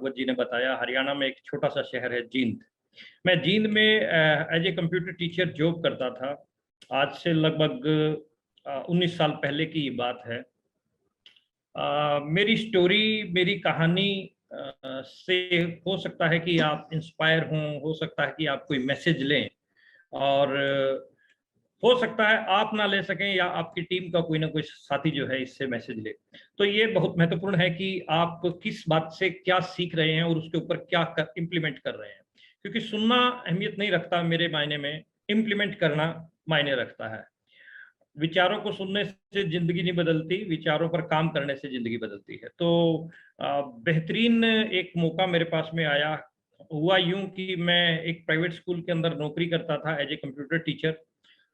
भागवत जी ने बताया, हरियाणा में एक छोटा सा शहर है जींद। मैं जींद में as a computer teacher job करता था। आज से लगभग 19 साल पहले की ये बात है। मेरी स्टोरी, मेरी कहानी से हो सकता है कि आप इंस्पायर हों, हो सकता है कि आप कोई मैसेज लें, और हो सकता है आप ना ले सकें या आपकी टीम का कोई ना कोई साथी जो है इससे मैसेज ले। तो ये बहुत महत्वपूर्ण है कि आप किस बात से क्या सीख रहे हैं और उसके ऊपर क्या इम्प्लीमेंट कर रहे हैं, क्योंकि सुनना अहमियत नहीं रखता मेरे मायने में, इम्प्लीमेंट करना मायने रखता है। विचारों को सुनने से जिंदगी नहीं बदलती, विचारों पर काम करने से जिंदगी बदलती है। तो बेहतरीन एक मौका मेरे पास में आया। हुआ यूं कि मैं एक प्राइवेट स्कूल के अंदर नौकरी करता था एज ए कंप्यूटर टीचर,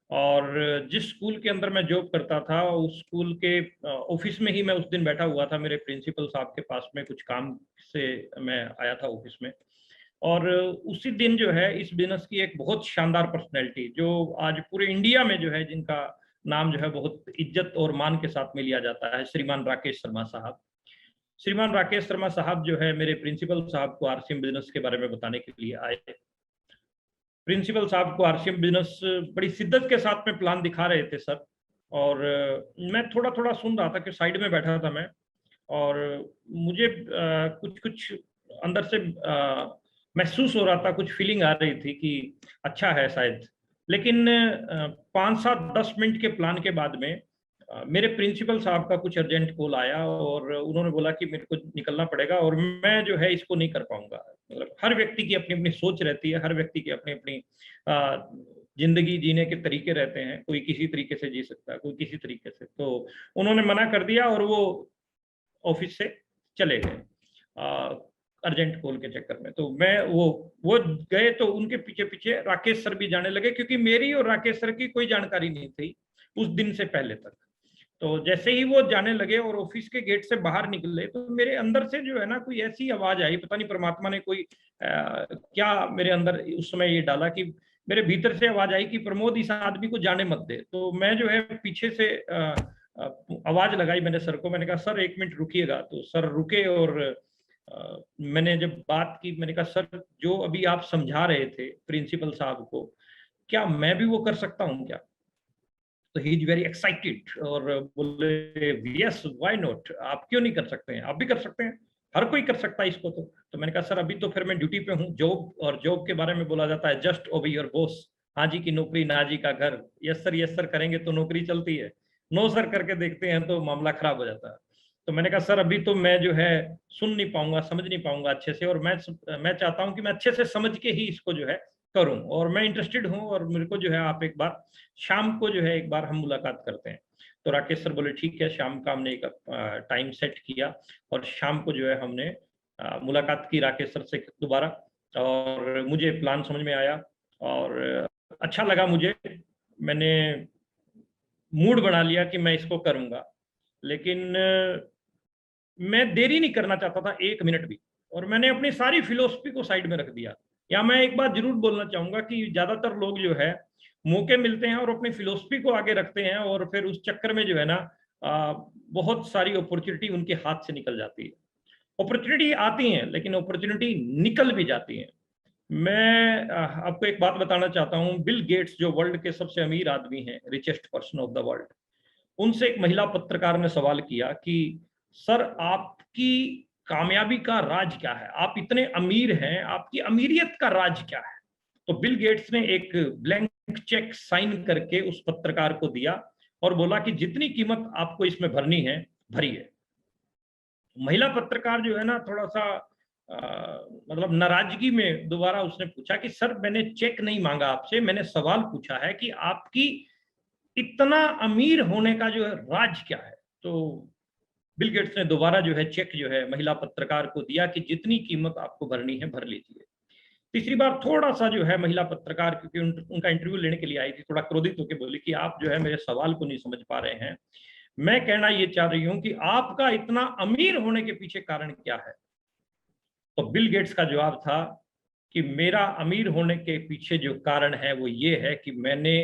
और जिस स्कूल के अंदर मैं जॉब करता था उस स्कूल के ऑफिस में ही मैं उस दिन बैठा हुआ था। मेरे प्रिंसिपल साहब के पास में कुछ काम से मैं आया था ऑफिस में, और उसी दिन जो है इस बिजनेस की एक बहुत शानदार पर्सनैलिटी, जो आज पूरे इंडिया में जो है जिनका नाम जो है बहुत इज्जत और मान के साथ में लिया जाता है, श्रीमान राकेश शर्मा साहब। श्रीमान राकेश शर्मा साहब जो है मेरे प्रिंसिपल साहब को आरसीएम बिजनेस के बारे में बताने के लिए आए। प्रिंसिपल साहब को आरसीएम बिजनेस बड़ी शिद्दत के साथ में प्लान दिखा रहे थे सर, और मैं थोड़ा थोड़ा सुन रहा था कि साइड में बैठा था मैं, और मुझे कुछ कुछ अंदर से महसूस हो रहा था, कुछ फीलिंग आ रही थी कि अच्छा है शायद। लेकिन 5-7-10 मिनट के प्लान के बाद में मेरे प्रिंसिपल साहब का कुछ अर्जेंट कॉल आया, और उन्होंने बोला कि मेरे को निकलना पड़ेगा और मैं जो है इसको नहीं कर पाऊंगा। मतलब हर व्यक्ति की अपनी अपनी सोच रहती है, हर व्यक्ति की अपनी अपनी जिंदगी जीने के तरीके रहते हैं। कोई किसी तरीके से जी सकता है, कोई किसी तरीके से। तो उन्होंने मना कर दिया और वो ऑफिस से चले गए अर्जेंट कॉल के चक्कर में। तो मैं वो गए तो उनके पीछे पीछे राकेश सर भी जाने लगे, क्योंकि मेरी और राकेश सर की कोई जानकारी नहीं थी उस दिन से पहले तक। तो जैसे ही वो जाने लगे और ऑफिस के गेट से बाहर निकले, तो मेरे अंदर से जो है ना कोई ऐसी आवाज आई, पता नहीं परमात्मा ने कोई क्या मेरे अंदर उस समय ये डाला कि मेरे भीतर से आवाज आई कि प्रमोद इस आदमी को जाने मत दे। तो मैं जो है पीछे से आवाज लगाई मैंने सर को, मैंने कहा सर 1 मिनट रुकिएगा। तो सर रुके, और मैंने जब बात की, मैंने कहा सर जो अभी आप समझा रहे थे प्रिंसिपल साहब को, क्या मैं भी वो कर सकता हूँ क्या? तो ही इज वेरी एक्साइटेड और बोले यस व्हाई नॉट, आप क्यों नहीं कर सकते हैं, आप भी कर सकते हैं, हर कोई कर सकता है इसको। तो मैंने कहा सर अभी तो फिर मैं ड्यूटी पे हूँ, जॉब, और जॉब के बारे में बोला जाता है जस्ट ओबे योर बॉस। हाँ जी की नौकरी ना जी का घर। यस सर करेंगे तो नौकरी चलती है, नो सर करके देखते हैं तो मामला खराब हो जाता है। तो मैंने कहा सर अभी तो मैं जो है सुन नहीं पाऊंगा, समझ नहीं पाऊंगा अच्छे से, और मैं चाहता हूं कि मैं अच्छे से समझ के ही इसको जो है करूं, और मैं इंटरेस्टेड हूं, और मेरे को जो है आप एक बार शाम को जो है एक बार हम मुलाकात करते हैं। तो राकेश सर बोले ठीक है। शाम का हमने एक टाइम सेट किया, और शाम को जो है हमने मुलाकात की राकेश सर से दोबारा, और मुझे प्लान समझ में आया और अच्छा लगा मुझे। मैंने मूड बना लिया कि मैं इसको करूंगा, लेकिन मैं देरी नहीं करना चाहता था 1 मिनट भी, और मैंने अपनी सारी फिलोसफी को साइड में रख दिया। या मैं एक बात जरूर बोलना चाहूंगा कि ज्यादातर लोग जो है मौके मिलते हैं और अपनी फिलोसफी को आगे रखते हैं, और फिर उस चक्कर में जो है ना बहुत सारी अपॉर्चुनिटी उनके हाथ से निकल जाती है। अपॉर्चुनिटी आती हैं लेकिन अपॉर्चुनिटी निकल भी जाती है। मैं आपको एक बात बताना चाहता हूं। बिल गेट्स जो वर्ल्ड के सबसे अमीर आदमी हैं, richest person of the world, उनसे एक महिला पत्रकार ने सवाल किया कि सर आपकी कामयाबी का राज क्या है, आप इतने अमीर हैं, आपकी अमीरियत का राज क्या है? तो बिल गेट्स ने एक ब्लैंक चेक साइन करके उस पत्रकार को दिया और बोला कि जितनी कीमत आपको इसमें भरनी है भरिए। महिला पत्रकार जो है ना थोड़ा सा मतलब नाराजगी में दोबारा उसने पूछा कि सर मैंने चेक नहीं मांगा आपसे, मैंने सवाल पूछा है कि आपकी इतना अमीर होने का जो है राज क्या है? तो बिल गेट्स ने दोबारा जो है चेक जो है महिला पत्रकार को दिया कि जितनी कीमत आपको भरनी है भर लीजिए। तीसरी बार थोड़ा सा जो है महिला पत्रकार, क्योंकि उनका इंटरव्यू लेने के लिए आई थी, थोड़ा क्रोधित होकर बोली कि आप जो है मेरे सवाल को नहीं समझ पा रहे हैं। मैं कहना ये चाह रही हूं कि आपका इतना अमीर होने के पीछे कारण क्या है? तो बिल गेट्स का जवाब था कि मेरा अमीर होने के पीछे जो कारण है वो ये है कि मैंने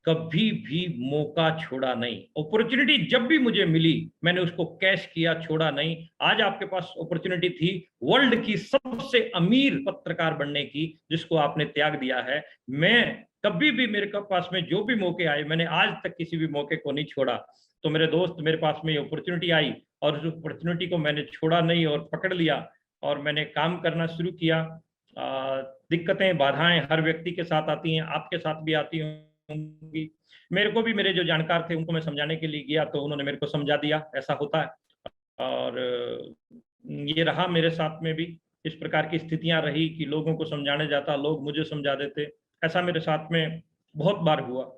कभी भी मौका छोड़ा नहीं। अपॉर्चुनिटी जब भी मुझे मिली मैंने उसको कैश किया, छोड़ा नहीं। आज आपके पास अपॉर्चुनिटी थी वर्ल्ड की सबसे अमीर पत्रकार बनने की, जिसको आपने त्याग दिया है। मैं कभी भी, मेरे पास में जो भी मौके आए, मैंने आज तक किसी भी मौके को नहीं छोड़ा। तो मेरे दोस्त, मेरे पास में अपॉर्चुनिटी आई और उस अपॉर्चुनिटी को मैंने छोड़ा नहीं और पकड़ लिया और मैंने काम करना शुरू किया। दिक्कतें, बाधाएं हर व्यक्ति के साथ आती हैं, आपके साथ भी आती होंगी। मेरे को भी, मेरे जो जानकार थे उनको मैं समझाने के लिए गया तो उन्होंने मेरे को समझा दिया ऐसा होता है। और ये रहा मेरे साथ में भी, इस प्रकार की स्थितियां रही कि लोगों को समझाने जाता, लोग मुझे समझा देते। ऐसा मेरे साथ में बहुत बार हुआ,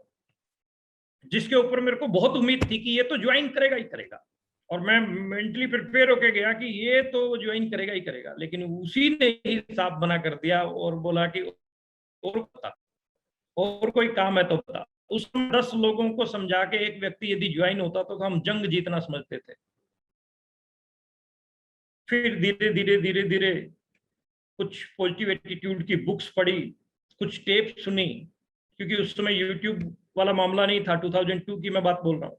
जिसके ऊपर मेरे को बहुत उम्मीद थी कि ये तो ज्वाइन करेगा ही करेगा, और मैं मेंटली प्रिपेयर होके गया कि ये तो ज्वाइन करेगा ही करेगा। लेकिन उसी ने ही साफ मना कर दिया और बोला कि और बता, और कोई काम है तो बता। उसमें 10 लोगों को समझा के एक व्यक्ति यदि ज्वाइन होता तो हम जंग जीतना समझते थे। फिर धीरे धीरे धीरे धीरे कुछ पॉजिटिव एटीट्यूड की बुक्स पढ़ी, कुछ टेप सुनी, क्योंकि उस समय यूट्यूब वाला मामला नहीं था, 2002 की मैं बात बोल रहा हूँ।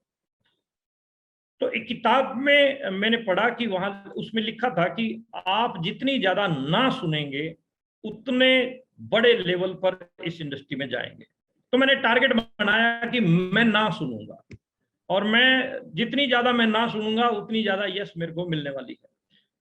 तो एक किताब में मैंने पढ़ा कि वहां उसमें लिखा था कि आप जितनी ज्यादा ना सुनेंगे उतने बड़े लेवल पर इस इंडस्ट्री में जाएंगे। तो मैंने टारगेट बनाया कि मैं ना सुनूंगा, और मैं जितनी ज्यादा मैं ना सुनूंगा उतनी ज्यादा यस मेरे को मिलने वाली है।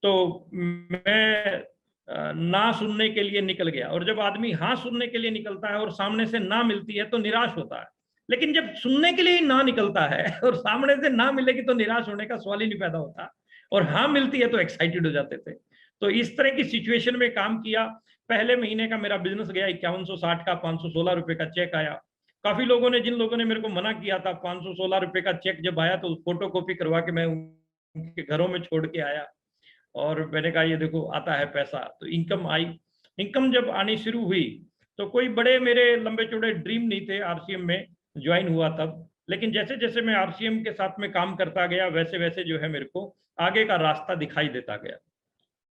तो मैं ना सुनने के लिए निकल गया। और जब आदमी हाँ सुनने के लिए निकलता है और सामने से ना मिलती है तो निराश होता है। लेकिन जब सुनने के लिए ही ना निकलता है और सामने से ना मिलेगी तो निराश होने का सवाल ही नहीं पैदा होता, और हाँ मिलती है तो एक्साइटेड हो जाते थे। तो इस तरह की सिचुएशन में काम किया। पहले महीने का मेरा बिजनेस गया 5160 का, 516 रुपए का चेक आया। काफी लोगों ने, जिन लोगों ने मेरे को मना किया था, 516 रुपए का चेक जब आया तो फोटो कॉपी करवा के मैं उनके घरों में छोड़ के आया, और मैंने कहा ये देखो आता है पैसा। तो इनकम आई। इनकम जब आनी शुरू हुई तो कोई बड़े मेरे लंबे चौड़े ड्रीम नहीं थे आरसीएम में ज्वाइन हुआ तब। लेकिन जैसे जैसे मैं आरसीएम के साथ में काम करता गया वैसे वैसे जो है मेरे को आगे का रास्ता दिखाई देता गया।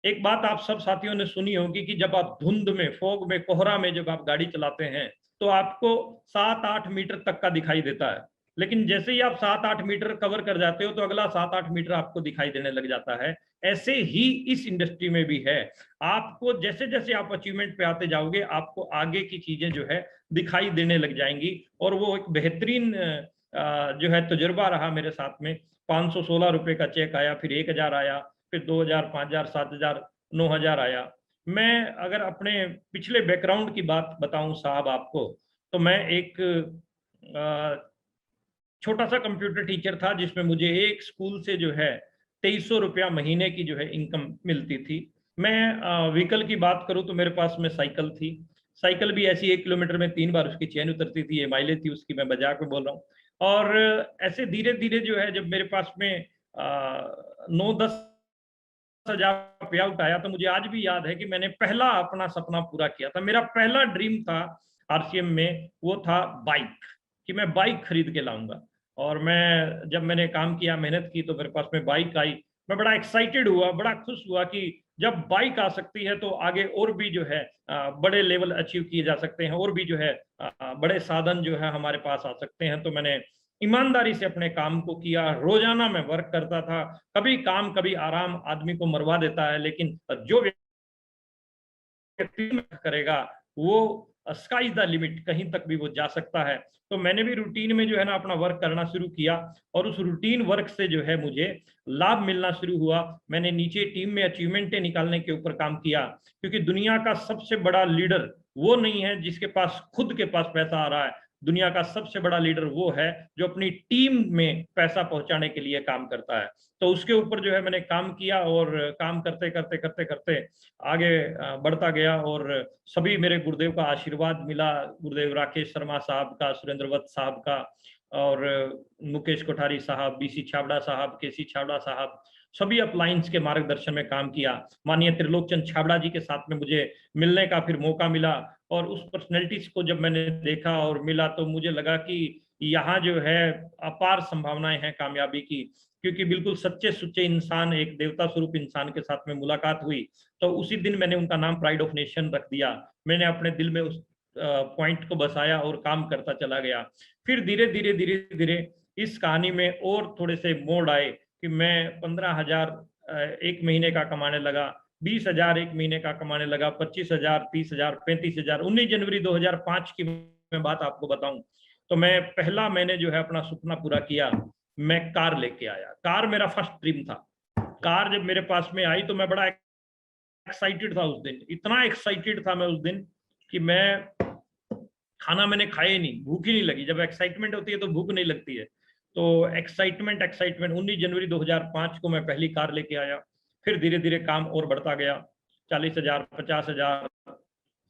एक बात आप सब साथियों ने सुनी होगी कि जब आप धुंध में, फॉग में, कोहरा में जब आप गाड़ी चलाते हैं तो आपको 7-8 मीटर तक का दिखाई देता है। लेकिन जैसे ही आप 7-8 मीटर कवर कर जाते हो तो अगला 7-8 मीटर आपको दिखाई देने लग जाता है। ऐसे ही इस इंडस्ट्री में भी है। आपको जैसे जैसे आप अचीवमेंट पे आते जाओगे आपको आगे की चीजें जो है दिखाई देने लग जाएंगी। और वो एक बेहतरीन जो है तजुर्बा रहा मेरे साथ में। 516 रुपए का चेक आया, फिर 1000 आया, फिर 2000, 5000, 7000, 9000 आया। मैं अगर अपने पिछले बैकग्राउंड की बात बताऊं साहब आपको, तो मैं एक छोटा सा कंप्यूटर टीचर था, जिसमें मुझे एक स्कूल से जो है 2300 रुपया महीने की जो है इनकम मिलती थी। मैं व्हीकल की बात करूं तो मेरे पास में साइकिल थी। साइकिल भी ऐसी 1 किलोमीटर में 3 बार उसकी चेन उतरती थी, ये माइलेज थी उसकी, मैं बजा के बोल रहा हूँ। और ऐसे धीरे धीरे जो है जब मेरे पास में 9-10 हजार पे आउट आया तो मुझे आज भी याद है कि मैंने पहला अपना सपना पूरा किया था। मेरा पहला ड्रीम था आरसीएम में, वो था बाइक, कि मैं बाइक खरीद के लाऊंगा। और मैं जब मैंने काम किया, मेहनत की, तो मेरे पास में बाइक आई। मैं बड़ा एक्साइटेड हुआ, बड़ा खुश हुआ कि जब बाइक आ सकती है तो आगे और भी जो है बड़े लेवल अचीव किए जा सकते हैं, और भी जो है बड़े साधन जो है हमारे पास आ सकते हैं। तो मैंने ईमानदारी से अपने काम को किया। रोजाना मैं वर्क करता था। कभी काम कभी आराम आदमी को मरवा देता है, लेकिन जो व्यक्ति करेगा वो स्काई इज द लिमिट, कहीं तक भी वो जा सकता है। तो मैंने भी रूटीन में जो है ना अपना वर्क करना शुरू किया, और उस रूटीन वर्क से जो है मुझे लाभ मिलना शुरू हुआ। मैंने नीचे टीम में अचीवमेंटें निकालने के ऊपर काम किया, क्योंकि दुनिया का सबसे बड़ा लीडर वो नहीं है जिसके पास खुद के पास पैसा आ रहा है। दुनिया का सबसे बड़ा लीडर वो है जो अपनी टीम में पैसा पहुंचाने के लिए काम करता है। तो उसके ऊपर जो है मैंने काम किया, और काम करते करते करते करते आगे बढ़ता गया। और सभी मेरे गुरुदेव का आशीर्वाद मिला, गुरुदेव राकेश शर्मा साहब का, सुरेंद्र वत्स साहब का, और मुकेश कोठारी साहब, बीसी छाबड़ा साहब, केसी छाबड़ा साहब, सभी अपलाइंस के मार्गदर्शन में काम किया। माननीय त्रिलोकचंद छाबड़ा जी के साथ में मुझे मिलने का फिर मौका मिला, और उस पर्सनैलिटीज को जब मैंने देखा और मिला तो मुझे लगा कि यहाँ जो है अपार संभावनाएं हैं कामयाबी की। क्योंकि बिल्कुल सच्चे सुच्चे इंसान, एक देवता स्वरूप इंसान के साथ में मुलाकात हुई। तो उसी दिन मैंने उनका नाम प्राइड ऑफ नेशन रख दिया। मैंने अपने दिल में पॉइंट को बसाया और काम करता चला गया। फिर धीरे धीरे धीरे धीरे इस कहानी में और थोड़े से मोड़ आए कि मैं 15,000 एक महीने का कमाने लगा, 20,000 एक महीने का कमाने लगा, 25,000, 30,000, 35,000। 19 जनवरी 2005 की मैं बात आपको बताऊं तो मैंने जो है अपना सपना पूरा किया, मैं कार लेके आया। कार मेरा फर्स्ट ड्रीम था। कार जब मेरे पास में आई तो मैं बड़ा एक्साइटेड था उस दिन, इतना एक्साइटेड था मैं उस दिन कि मैं खाना मैंने खाया ही नहीं, भूख ही नहीं लगी। जब एक्साइटमेंट होती है तो भूख नहीं लगती है। तो एक्साइटमेंट 19 जनवरी 2005 को मैं पहली कार लेके आया। फिर धीरे धीरे काम और बढ़ता गया, 40,000, 50,000,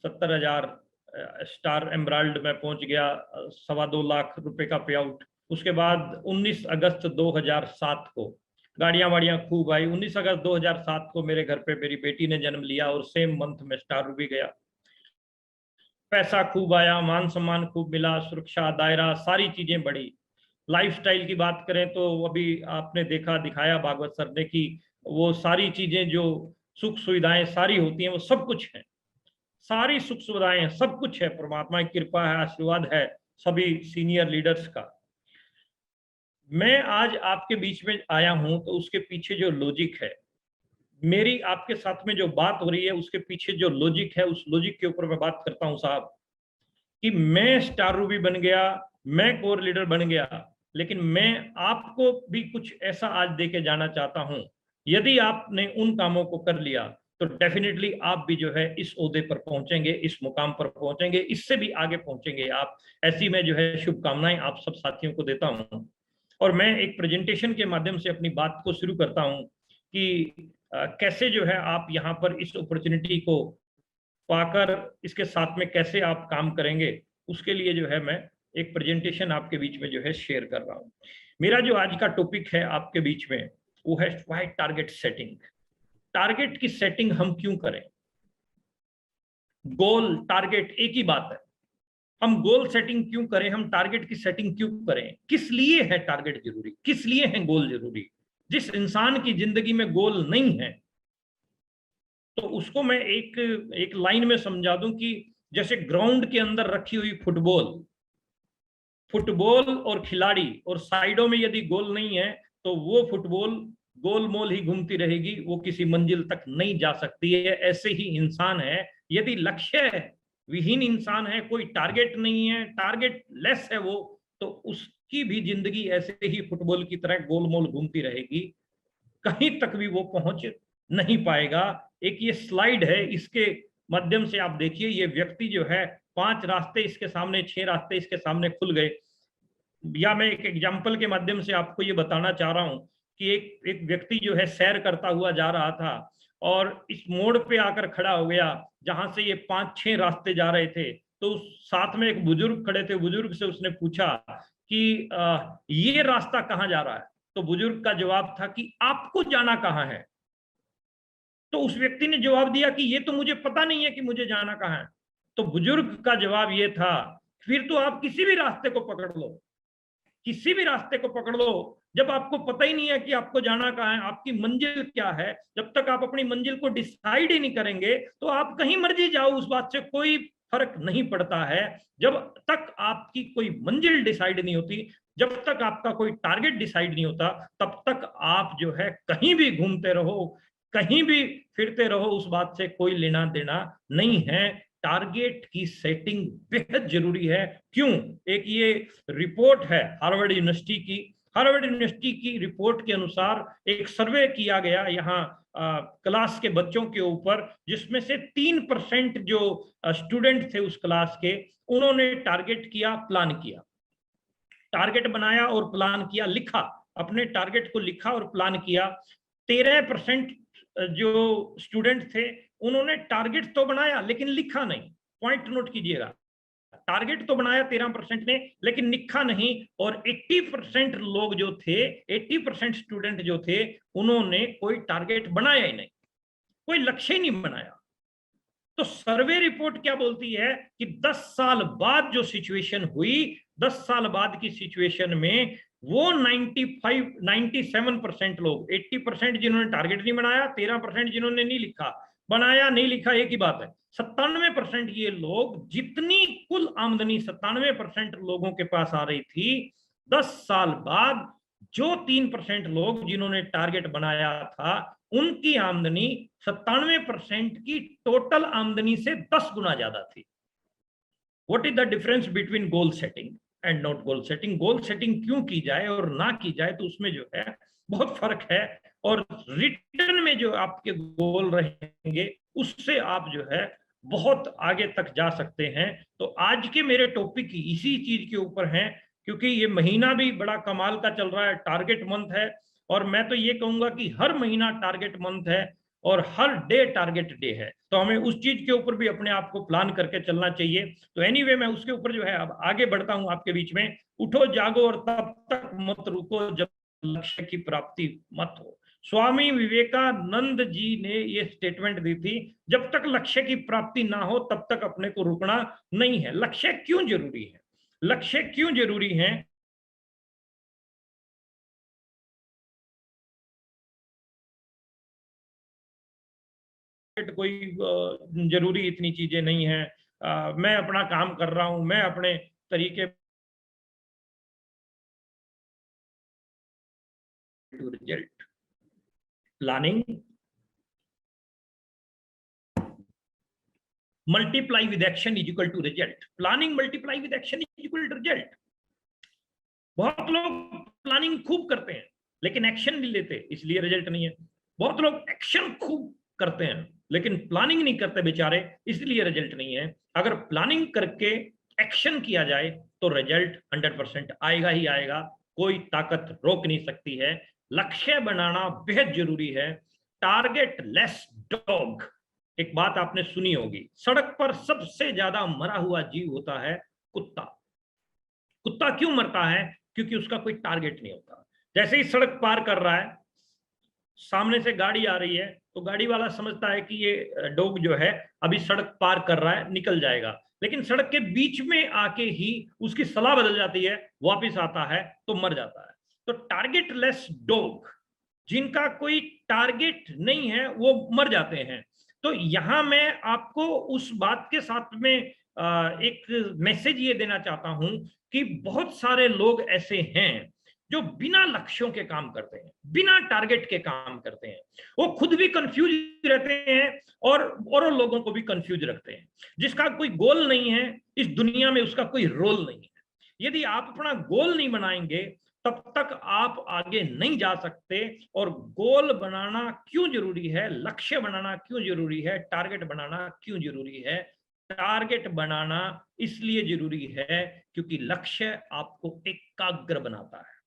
70,000, स्टार एमराल्ड में पहुंच गया, 2.25 लाख रुपए का पे आउट। उसके बाद 19 अगस्त 2007 को गाड़ियां वाड़ियां खूब आई। 19 अगस्त 2007 को मेरे घर पे मेरी बेटी ने जन्म लिया और सेम मंथ में स्टार रूबी गया। पैसा खूब आया, मान सम्मान खूब मिला, सुरक्षा, दायरा, सारी चीजें बढ़ी। लाइफस्टाइल की बात करें तो अभी आपने देखा, दिखाया भागवत सर ने कि वो सारी चीजें जो सुख सुविधाएं सारी होती हैं वो सब कुछ है, सारी सुख सुविधाएं सब कुछ है, परमात्मा की कृपा है, आशीर्वाद है सभी सीनियर लीडर्स का। मैं आज आपके बीच में आया हूं तो उसके पीछे जो लॉजिक है, मेरी आपके साथ में जो बात हो रही है उसके पीछे जो लॉजिक है, उस लॉजिक के ऊपर मैं बात करता हूं साहब। कि मैं स्टार रूबी बन गया, मैं कोर लीडर बन गया, लेकिन मैं आपको भी कुछ ऐसा आज देके जाना चाहता हूं। यदि आपने उन कामों को कर लिया तो डेफिनेटली आप भी जो है इस ओहदे पर पहुंचेंगे, इस मुकाम पर पहुंचेंगे, इससे भी आगे पहुंचेंगे आप। ऐसी मैं जो है शुभकामनाएं आप सब साथियों को देता हूं। और मैं एक प्रेजेंटेशन के माध्यम से अपनी बात को शुरू करता हूं कि कैसे जो है आप यहाँ पर इस अपॉर्चुनिटी को पाकर इसके साथ में कैसे आप काम करेंगे, उसके लिए जो है मैं एक प्रेजेंटेशन आपके बीच में जो है शेयर कर रहा हूं। मेरा जो आज का टॉपिक है आपके बीच में वो है व्हाई टारगेट सेटिंग। टारगेट की सेटिंग हम क्यों करें? गोल टारगेट एक ही बात है। हम गोल सेटिंग क्यों करें, हम टारगेट की सेटिंग क्यों करें, किस लिए है टारगेट जरूरी, किस लिए है गोल जरूरी? जिस इंसान की जिंदगी में गोल नहीं है तो उसको मैं एक लाइन में समझा दूं कि जैसे ग्राउंड के अंदर रखी हुई फुटबॉल और खिलाड़ी और साइडों में यदि गोल नहीं है तो वो फुटबॉल गोल मोल ही घूमती रहेगी, वो किसी मंजिल तक नहीं जा सकती है। ऐसे ही इंसान है, यदि लक्ष्य विहीन इंसान है, कोई टारगेट नहीं है, टारगेट लेस है वो, तो उसकी भी जिंदगी ऐसे ही फुटबॉल की तरह गोल मोल घूमती रहेगी, कहीं तक भी वो पहुंच नहीं पाएगा। एक ये स्लाइड है, इसके माध्यम से आप देखिए, ये व्यक्ति जो है 5 रास्ते इसके सामने, 6 रास्ते इसके सामने खुल गए। या मैं एक एग्जाम्पल के माध्यम से आपको ये बताना चाह रहा हूं कि एक व्यक्ति जो है सैर करता हुआ जा रहा था और इस मोड़ पे आकर खड़ा हो गया जहां से ये 5-6 रास्ते जा रहे थे। तो साथ में एक बुजुर्ग खड़े थे, बुजुर्ग से उसने पूछा कि ये रास्ता कहाँ जा रहा है? तो बुजुर्ग का जवाब था कि आपको जाना कहाँ है? तो उस व्यक्ति ने जवाब दिया कि ये तो मुझे पता नहीं है कि मुझे जाना कहाँ है। तो बुजुर्ग का जवाब ये था, फिर तो आप किसी भी रास्ते को पकड़ लो, किसी भी रास्ते को पकड़ लो। जब आपको पता ही नहीं है कि आपको जाना कहाँ है, आपकी मंजिल क्या है, जब तक आप अपनी मंजिल को डिसाइड ही नहीं करेंगे तो आप कहीं मर्जी जाओ, उस बात से कोई फर्क नहीं पड़ता है। जब तक आपकी कोई मंजिल डिसाइड नहीं होती, जब तक आपका कोई टारगेट डिसाइड नहीं होता, तब तक आप जो है कहीं भी घूमते रहो, कहीं भी फिरते रहो, उस बात से कोई लेना देना नहीं है। टारगेट की सेटिंग बेहद जरूरी है। क्यों? एक ये रिपोर्ट है हार्वर्ड यूनिवर्सिटी की, हार्वर्ड यूनिवर्सिटी की रिपोर्ट के अनुसार एक सर्वे किया गया यहाँ क्लास के बच्चों के ऊपर, जिसमें से 3% जो स्टूडेंट थे उस क्लास के, उन्होंने टारगेट किया, प्लान किया, टारगेट बनाया और प्लान किया, लिखा, अपने टारगेट को लिखा और प्लान किया। 13% जो स्टूडेंट थे उन्होंने टारगेट तो बनाया लेकिन लिखा नहीं। पॉइंट नोट कीजिएगा, टारगेट तो बनाया 13% ने लेकिन लिखा नहीं। और 80% लोग जो थे, 80% स्टूडेंट जो थे, उन्होंने कोई टारगेट बनाया ही नहीं, कोई लक्ष्य ही नहीं बनाया। तो सर्वे रिपोर्ट क्या बोलती है कि 10 साल बाद जो सिचुएशन हुई, 10 साल बाद की सिचुएशन में वो 97% लोग, 80% जिन्होंने टारगेट नहीं बनाया, 13% जिन्होंने नहीं लिखा, बनाया नहीं लिखा एक ही बात है। 97% ये लोग, जितनी कुल आमदनी 97% लोगों के पास आ रही थी, 10 साल बाद जो 3% लोग जिन्होंने टारगेट बनाया था, उनकी आमदनी 97% की टोटल आमदनी से 10 गुना ज्यादा थी। What is the difference between goal setting and not goal setting? Goal setting क्यों की जाए और ना की जाए, तो उसमें जो है बहुत फर्क है। और रिटर्न में जो आपके गोल रहेंगे, उससे आप जो है बहुत आगे तक जा सकते हैं। तो आज के मेरे टॉपिक इसी चीज के ऊपर हैं, क्योंकि ये महीना भी बड़ा कमाल का चल रहा है, टारगेट मंथ है। और मैं तो ये कहूंगा कि हर महीना टारगेट मंथ है और हर डे टारगेट डे है। तो हमें उस चीज के ऊपर भी अपने आप को प्लान करके चलना चाहिए। तो एनीवे, मैं उसके ऊपर जो है अब आगे बढ़ता हूं आपके बीच में। उठो जागो और तब तक मत रुको जब लक्ष्य की प्राप्ति मत हो। स्वामी विवेकानंद जी ने ये स्टेटमेंट दी थी, जब तक लक्ष्य की प्राप्ति ना हो तब तक अपने को रुकना नहीं है। लक्ष्य क्यों जरूरी है? लक्ष्य क्यों जरूरी है? कोई जरूरी इतनी चीजें नहीं है। मैं अपना काम कर रहा हूं, मैं अपने तरीके to result. Planning multiply with action is equal to result. Planning multiply with action is equal to result. बहुत लोग प्लानिंग खूब करते हैं लेकिन एक्शन नहीं लेते, इसलिए रिजल्ट नहीं है। बहुत लोग एक्शन खूब करते हैं लेकिन प्लानिंग नहीं करते बेचारे, इसलिए रिजल्ट नहीं है। अगर प्लानिंग करके एक्शन किया जाए तो रिजल्ट 100% आएगा ही आएगा, कोई ताकत रोक नहीं सकती है। लक्ष्य बनाना बेहद जरूरी है। टारगेट लेस डॉग, एक बात आपने सुनी होगी, सड़क पर सबसे ज्यादा मरा हुआ जीव होता है कुत्ता। कुत्ता क्यों मरता है? क्योंकि उसका कोई टारगेट नहीं होता। जैसे ही सड़क पार कर रहा है, सामने से गाड़ी आ रही है, तो गाड़ी वाला समझता है कि ये डॉग जो है अभी सड़क पार कर रहा है, निकल जाएगा। लेकिन सड़क के बीच में आके ही उसकी सलाह बदल जाती है, वापस आता है तो मर जाता है। तो टारगेट लेस डॉग, जिनका कोई टारगेट नहीं है, वो मर जाते हैं। तो यहां मैं आपको उस बात के साथ में एक मैसेज ये देना चाहता हूं कि बहुत सारे लोग ऐसे हैं जो बिना लक्ष्यों के काम करते हैं, बिना टारगेट के काम करते हैं। वो खुद भी कंफ्यूज रहते हैं और लोगों को भी कंफ्यूज रखते हैं। जिसका कोई गोल नहीं है इस दुनिया में, उसका कोई रोल नहीं है। यदि आप अपना गोल नहीं बनाएंगे तब तक आप आगे नहीं जा सकते। और गोल बनाना क्यों जरूरी है, लक्ष्य बनाना क्यों जरूरी है, टारगेट बनाना क्यों जरूरी है? टारगेट बनाना इसलिए जरूरी है क्योंकि लक्ष्य आपको एकाग्र बनाता है।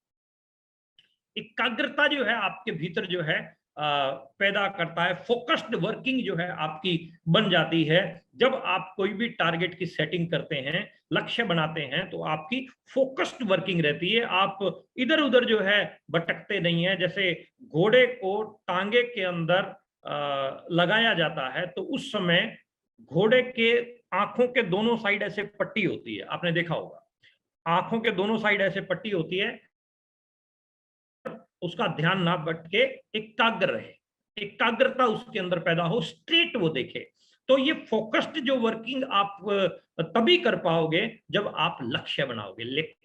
एकाग्रता जो है आपके भीतर जो है पैदा करता है। फोकस्ड वर्किंग जो है आपकी बन जाती है। जब आप कोई भी टारगेट की सेटिंग करते हैं, लक्ष्य बनाते हैं, तो आपकी फोकस्ड वर्किंग रहती है। आप इधर उधर जो है भटकते नहीं है। जैसे घोड़े को टांगे के अंदर लगाया जाता है तो उस समय घोड़े के आंखों के दोनों साइड ऐसे पट्टी होती है, आपने देखा होगा। आंखों के दोनों साइड ऐसे पट्टी होती है, उसका ध्यान ना भटके, एकाग्र रहे, एकाग्रता उसके अंदर पैदा हो, स्ट्रेट वो देखे। तो ये फोकस्ड जो वर्किंग आप तभी कर पाओगे जब आप लक्ष्य बनाओगे।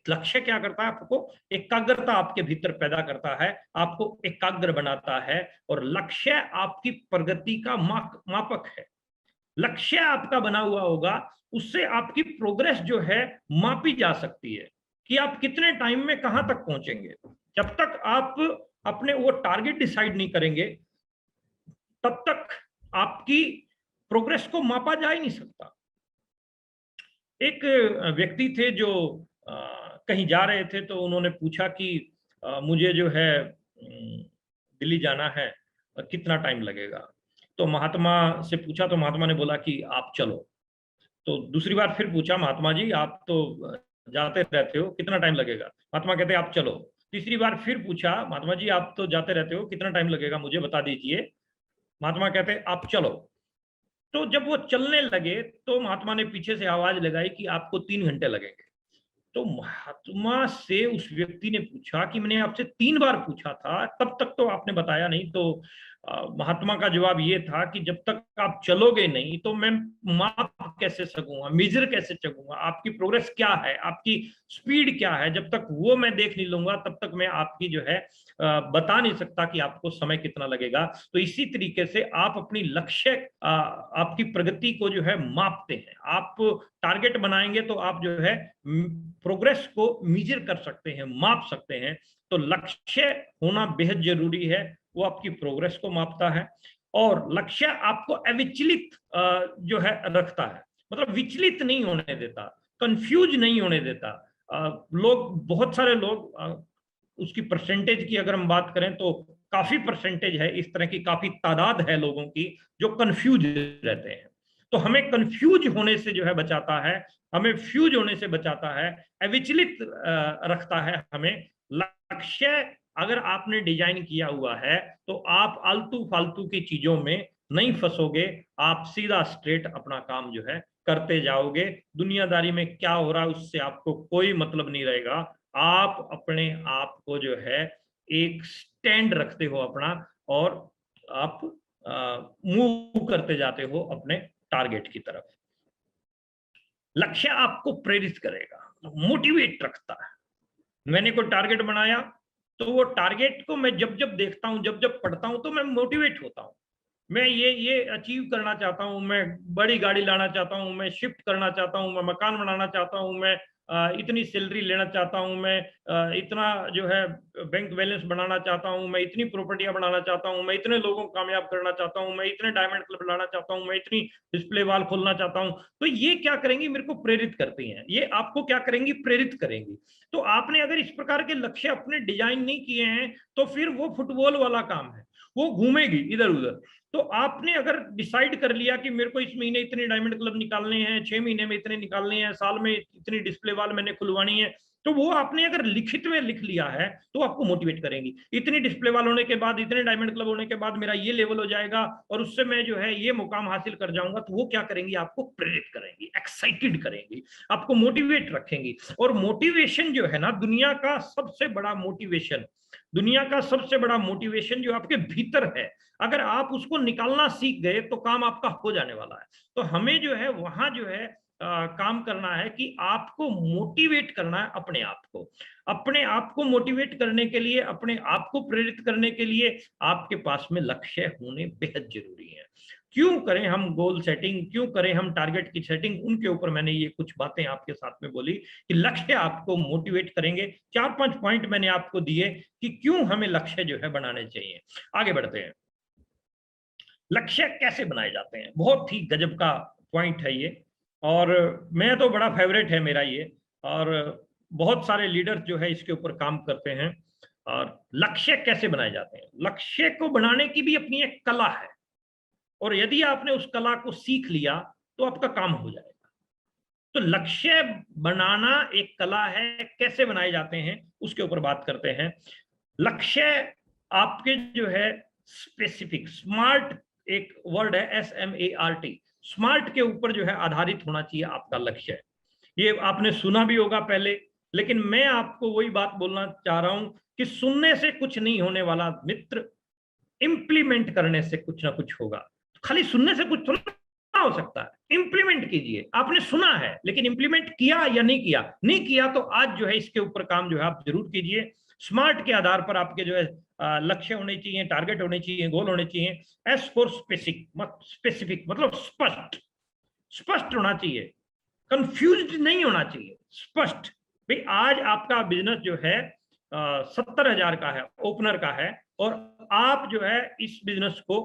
लक्ष्य क्या करता है? आपको एकाग्रता आपके भीतर पैदा करता है, आपको एकाग्र बनाता है। और लक्ष्य आपकी प्रगति का मापक है। लक्ष्य आपका बना हुआ होगा, उससे आपकी प्रोग्रेस जो है मापी जा सकती है कि आप कितने टाइम में कहां तक पहुंचेंगे। जब तक आप अपने वो टारगेट डिसाइड नहीं करेंगे तब तक आपकी प्रोग्रेस को मापा जा ही नहीं सकता। एक व्यक्ति थे जो कहीं जा रहे थे, तो उन्होंने पूछा कि मुझे जो है दिल्ली जाना है, कितना टाइम लगेगा? तो महात्मा से पूछा तो महात्मा ने बोला कि आप चलो। तो दूसरी बार फिर पूछा, महात्मा जी आप तो जाते रहते हो, कितना टाइम लगेगा? महात्मा कहते आप चलो। तीसरी बार फिर पूछा, महात्मा जी आप तो जाते रहते हो, कितना टाइम लगेगा मुझे बता दीजिए। महात्मा कहते आप चलो। तो जब वो चलने लगे तो महात्मा ने पीछे से आवाज लगाई कि आपको 3 घंटे लगेंगे। तो महात्मा से उस व्यक्ति ने पूछा कि मैंने आपसे 3 बार पूछा था, तब तक तो आपने बताया नहीं, तो महात्मा का जवाब ये था कि जब तक आप चलोगे नहीं तो मैं माप कैसे सकूंगा, मेजर कैसे सकूंगा, आपकी प्रोग्रेस क्या है, आपकी स्पीड क्या है। जब तक वो मैं देख नहीं लूंगा तब तक मैं आपकी जो है बता नहीं सकता कि आपको समय कितना लगेगा। तो इसी तरीके से आप अपनी लक्ष्य आपकी प्रगति को जो है मापते हैं। आप टारगेट बनाएंगे तो आप जो है प्रोग्रेस को मेजर कर सकते हैं, माप सकते हैं। तो लक्ष्य होना बेहद जरूरी है, वो आपकी प्रोग्रेस को मापता है। और लक्ष्य आपको अविचलित जो है रखता है, मतलब विचलित नहीं होने देता, कंफ्यूज नहीं होने देता। लोग, बहुत सारे लोग, उसकी परसेंटेज की अगर हम बात करें तो काफी परसेंटेज है, इस तरह की काफी तादाद है लोगों की जो कंफ्यूज रहते हैं। तो हमें कंफ्यूज होने से जो है बचाता है, हमें फ्यूज होने से बचाता है, अविचलित रखता है हमें। लक्ष्य अगर आपने डिजाइन किया हुआ है तो आप आलतू फालतू की चीजों में नहीं फंसोगे, आप सीधा स्ट्रेट अपना काम जो है करते जाओगे। दुनियादारी में क्या हो रहा है उससे आपको कोई मतलब नहीं रहेगा। आप अपने आप को जो है एक स्टैंड रखते हो अपना, और आप मूव करते जाते हो अपने टारगेट की तरफ। लक्ष्य आपको प्रेरित करेगा, मोटिवेट रखता है। मैंने कोई टारगेट बनाया तो वो टारगेट को मैं जब जब देखता हूं, जब जब पढ़ता हूं तो मैं मोटिवेट होता हूं। मैं ये अचीव करना चाहता हूं, मैं बड़ी गाड़ी लाना चाहता हूं, मैं शिफ्ट करना चाहता हूं, मैं मकान बनाना चाहता हूं, मैं इतनी सैलरी लेना चाहता हूं, मैं इतना जो है बैंक बैलेंस बनाना चाहता हूं, मैं इतनी प्रॉपर्टियां बनाना चाहता हूं, मैं इतने लोगों को कामयाब करना चाहता हूं, मैं इतने डायमंड क्लब लाना चाहता हूं, मैं इतनी डिस्प्ले वॉल खोलना चाहता हूं। तो ये क्या करेंगी, मेरे को प्रेरित करती हैं, ये आपको क्या करेंगी, प्रेरित करेंगी। तो आपने अगर इस प्रकार के लक्ष्य अपने डिजाइन नहीं किए हैं तो फिर वो फुटबॉल वाला काम है, वो घूमेगी इधर उधर। तो आपने अगर डिसाइड कर लिया कि मेरे को इस महीने इतने डायमंड क्लब निकालने हैं, 6 महीने में इतने निकालने हैं, साल में इतनी डिस्प्ले वॉल मैंने खुलवानी है, तो वो आपने अगर लिखित में लिख लिया है तो आपको मोटिवेट करेंगी। इतनी डिस्प्ले वॉल होने के बाद, इतने डायमंड क्लब होने के बाद मेरा ये लेवल हो जाएगा और उससे मैं जो है ये मुकाम हासिल कर जाऊंगा। तो वो क्या करेंगी, आपको प्रेरित करेंगी, एक्साइटेड करेंगी, आपको मोटिवेट रखेंगी। और मोटिवेशन जो है ना, दुनिया का सबसे बड़ा मोटिवेशन, दुनिया का सबसे बड़ा मोटिवेशन जो आपके भीतर है, अगर आप उसको निकालना सीख गए तो काम आपका हो जाने वाला है। तो हमें जो है वहां जो है काम करना है कि आपको मोटिवेट करना है अपने आप को। अपने आप को मोटिवेट करने के लिए, अपने आप को प्रेरित करने के लिए आपके पास में लक्ष्य होने बेहद जरूरी है। क्यों करें हम गोल सेटिंग, क्यों करें हम टारगेट की सेटिंग, उनके ऊपर मैंने ये कुछ बातें आपके साथ में बोली कि लक्ष्य आपको मोटिवेट करेंगे। 4-5 पॉइंट मैंने आपको दिए कि क्यों हमें लक्ष्य जो है बनाने चाहिए। आगे बढ़ते हैं। लक्ष्य कैसे बनाए जाते हैं, बहुत ही गजब का पॉइंट है ये, और मैं तो बड़ा फेवरेट है मेरा ये, और बहुत सारे लीडर्स जो है इसके ऊपर काम करते हैं। और लक्ष्य कैसे बनाए जाते हैं, लक्ष्य को बनाने की भी अपनी एक कला है, और यदि आपने उस कला को सीख लिया तो आपका काम हो जाएगा। तो लक्ष्य बनाना एक कला है, कैसे बनाए जाते हैं उसके ऊपर बात करते हैं। लक्ष्य आपके जो है स्पेसिफिक, स्मार्ट एक वर्ड है, SMART, स्मार्ट के ऊपर जो है आधारित होना चाहिए आपका लक्ष्य। ये आपने सुना भी होगा पहले, लेकिन मैं आपको वही बात बोलना चाह रहा हूं कि सुनने से कुछ नहीं होने वाला मित्र, इंप्लीमेंट करने से कुछ ना कुछ होगा। खाली सुनने से कुछ थोड़ा हो सकता है, इंप्लीमेंट कीजिए। आपने सुना है लेकिन इंप्लीमेंट किया या नहीं किया, नहीं किया तो आज जो है इसके ऊपर काम जो है आप जरूर कीजिए। स्मार्ट के आधार पर आपके जो है लक्ष्य होने चाहिए, टारगेट होने चाहिए, गोल होने चाहिए। एस फॉर स्पेसिफिक मतलब स्पष्ट, स्पष्ट होना चाहिए, कंफ्यूज नहीं होना चाहिए, स्पष्ट। भाई आज आपका बिजनेस जो है 70,000 का है, ओपनर का है, और आप जो है इस बिजनेस को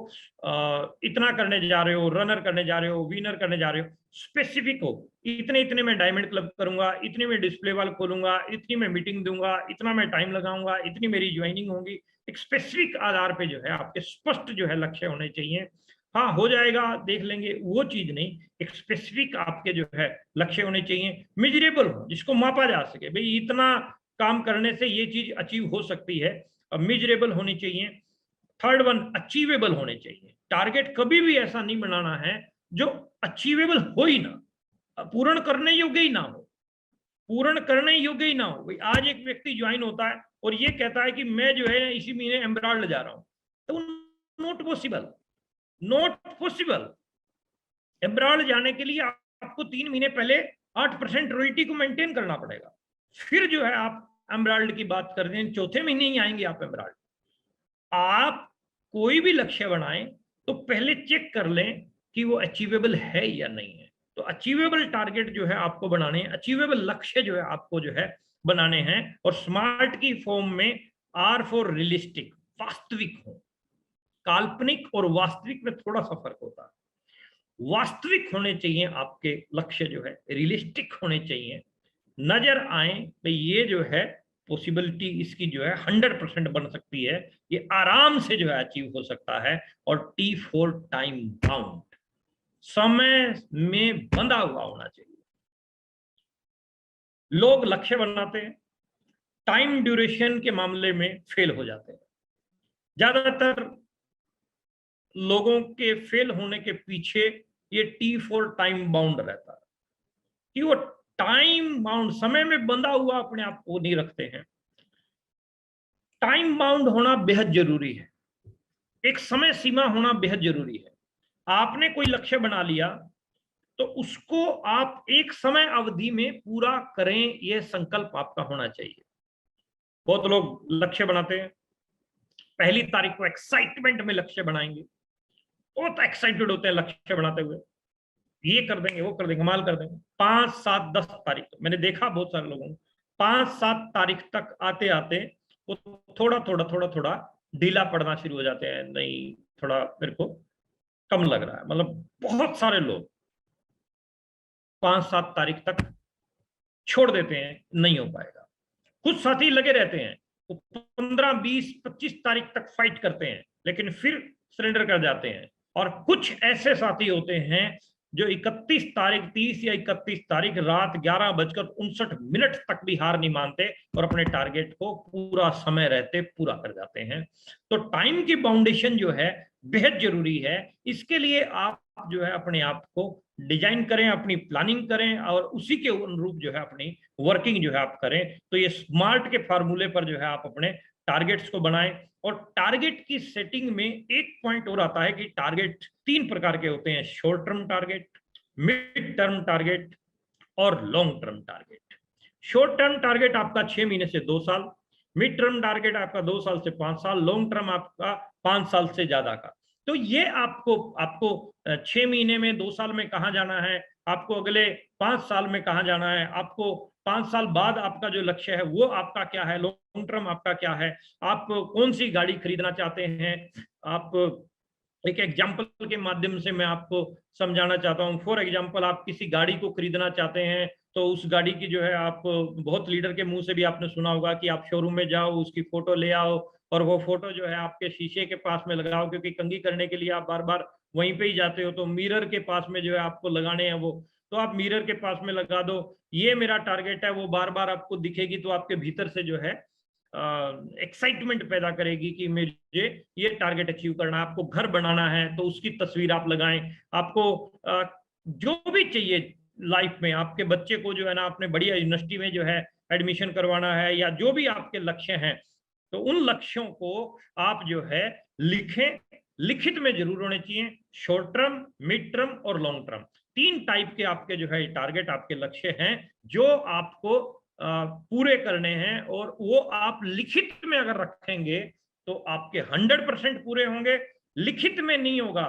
इतना करने जा रहे हो, रनर करने जा रहे हो, विनर करने जा रहे हो। स्पेसिफिक हो, इतने इतने में डायमंड क्लब करूंगा, इतनी में डिस्प्ले वॉल खोलूंगा, इतनी में मीटिंग दूंगा, इतना में टाइम लगाऊंगा, इतनी मेरी ज्वाइनिंग होगी। एक स्पेसिफिक आधार पे जो है आपके स्पष्ट जो है लक्ष्य होने चाहिए। हाँ हो जाएगा, देख लेंगे, वो चीज नहीं। एक स्पेसिफिक आपके जो है लक्ष्य होने चाहिए, मेजरेबल हो, जिसको मापा जा सके, भाई इतना काम करने से ये चीज अचीव हो सकती है, मेजरेबल होनी चाहिए। थर्ड वन, अचीवेबल होने चाहिए। टारगेट कभी भी ऐसा नहीं बनाना है जो अचीवेबल हो ही ना, पूर्ण करने योग्य ही ना हो, पूर्ण करने योग्य ही ना हो। भाई आज एक व्यक्ति ज्वाइन होता है और ये कहता है कि मैं जो है इसी महीने एम्ब्रॉयड ले जा रहा हूं, तो not possible, not possible. Abroad जाने के लिए आपको 3 महीने पहले 8% रॉयल्टी को मेंटेन करना पड़ेगा, फिर जो है आप एमराल्ड की बात कर रहे हैं, चौथे महीने ही आएंगे आप एमराल्ड। आप कोई भी लक्ष्य बनाएं तो पहले चेक कर लें कि वो अचीवेबल है या नहीं है। तो अचीवेबल टारगेट जो है आपको बनाने हैं, अचीवेबल लक्ष्य जो है आपको जो है बनाने हैं। और स्मार्ट की फॉर्म में आर फॉर रियलिस्टिक, वास्तविक हो। काल्पनिक और वास्तविक में थोड़ा सा फर्क होता है। वास्तविक होने चाहिए आपके लक्ष्य, जो है रियलिस्टिक होने चाहिए, नजर आए कि ये जो है पॉसिबिलिटी इसकी जो है 100% बन सकती है, ये आराम से जो है अचीव हो सकता है। और टी फॉर टाइम बाउंड, समय में बंधा हुआ होना चाहिए। लोग लक्ष्य बनाते हैं, टाइम ड्यूरेशन के मामले में फेल हो जाते हैं। ज्यादातर लोगों के फेल होने के पीछे ये टी फॉर टाइम बाउंड रहता है कि वो टाइम बाउंड, समय में बंधा हुआ अपने आप को नहीं रखते हैं। टाइम बाउंड होना बेहद जरूरी है, एक समय सीमा होना बेहद जरूरी है। आपने कोई लक्ष्य बना लिया तो उसको आप एक समय अवधि में पूरा करें, यह संकल्प आपका होना चाहिए। बहुत लोग लक्ष्य बनाते हैं, पहली तारीख को एक्साइटमेंट में लक्ष्य बनाएंगे, बहुत एक्साइटेड होते हैं लक्ष्य बनाते हुए, ये कर देंगे वो कर देंगे, कमाल कर देंगे। 5, 7, 10 तारीख तक मैंने देखा बहुत सारे लोगों को, 5, 7 तारीख तक आते आते वो थोड़ा थोड़ा थोड़ा थोड़ा ढीला पड़ना शुरू हो जाते हैं। नहीं, थोड़ा मेरे को कम लग रहा है। मतलब बहुत सारे लोग 5, 7 तारीख तक छोड़ देते हैं, नहीं हो पाएगा। कुछ साथी लगे रहते हैं, वो 15, 20, 25 तारीख तक फाइट करते हैं, लेकिन फिर सरेंडर कर जाते हैं। और कुछ ऐसे साथी होते हैं जो 31 तारीख, 30 या 31 तारीख रात 11:59 तक भी हार नहीं मानते और अपने टारगेट को पूरा समय रहते पूरा कर जाते हैं। तो टाइम की बाउंडेशन जो है बेहद जरूरी है। इसके लिए आप जो है अपने आप को डिजाइन करें, अपनी प्लानिंग करें और उसी के अनुरूप जो है अपनी वर्किंग जो है आप करें। तो ये स्मार्ट के फार्मूले पर जो है आप अपने टारगेट्स को बनाएं। और टारगेट की सेटिंग में एक पॉइंट और आता है कि टारगेट 3 प्रकार के होते हैं: short term target, mid term target और long term target. Short term target आपका 6 महीने से 2 साल, मिड टर्म टारगेट आपका 2 साल से 5 साल, लॉन्ग टर्म आपका 5 साल से ज्यादा का। तो ये आपको आपको 6 महीने में, 2 साल में कहाँ जाना है, आपको अगले 5 साल में कहाँ जाना है, आपको 5 साल बाद आपका जो लक्ष्य है वो आपका क्या है, लॉन्ग टर्म आपका क्या है, आप कौन सी गाड़ी खरीदना चाहते हैं। आप एक एग्जाम्पल के माध्यम से मैं आपको समझाना चाहता हूँ। फॉर एग्जाम्पल, आप किसी गाड़ी को खरीदना चाहते हैं तो उस गाड़ी की जो है, आप बहुत लीडर के मुंह से भी आपने सुना होगा कि आप शोरूम में जाओ, उसकी फोटो ले आओ और वो फोटो जो है आपके शीशे के पास में लगाओ, क्योंकि कंघी करने के लिए आप बार बार वहीं पे ही जाते हो। तो मिरर के पास में जो है आपको लगाने हैं वो, तो आप मिरर के पास में लगा दो। ये मेरा टारगेट है, वो बार बार आपको दिखेगी तो आपके भीतर से जो है एक्साइटमेंट पैदा करेगी कि मुझे ये टारगेट अचीव करना है। आपको घर बनाना है तो उसकी तस्वीर आप लगाएं। आपको जो भी चाहिए लाइफ में, आपके बच्चे को जो है ना अपने बढ़िया यूनिवर्सिटी में जो है एडमिशन करवाना है, या जो भी आपके लक्ष्य हैं, तो उन लक्ष्यों को आप जो है लिखें, लिखित में जरूर होने चाहिए। शॉर्ट टर्म, मिड टर्म और लॉन्ग टर्म, 3 टाइप के आपके जो है टारगेट, आपके लक्ष्य हैं जो आपको पूरे करने हैं। और वो आप लिखित में अगर रखेंगे तो आपके 100% पूरे होंगे। लिखित में नहीं होगा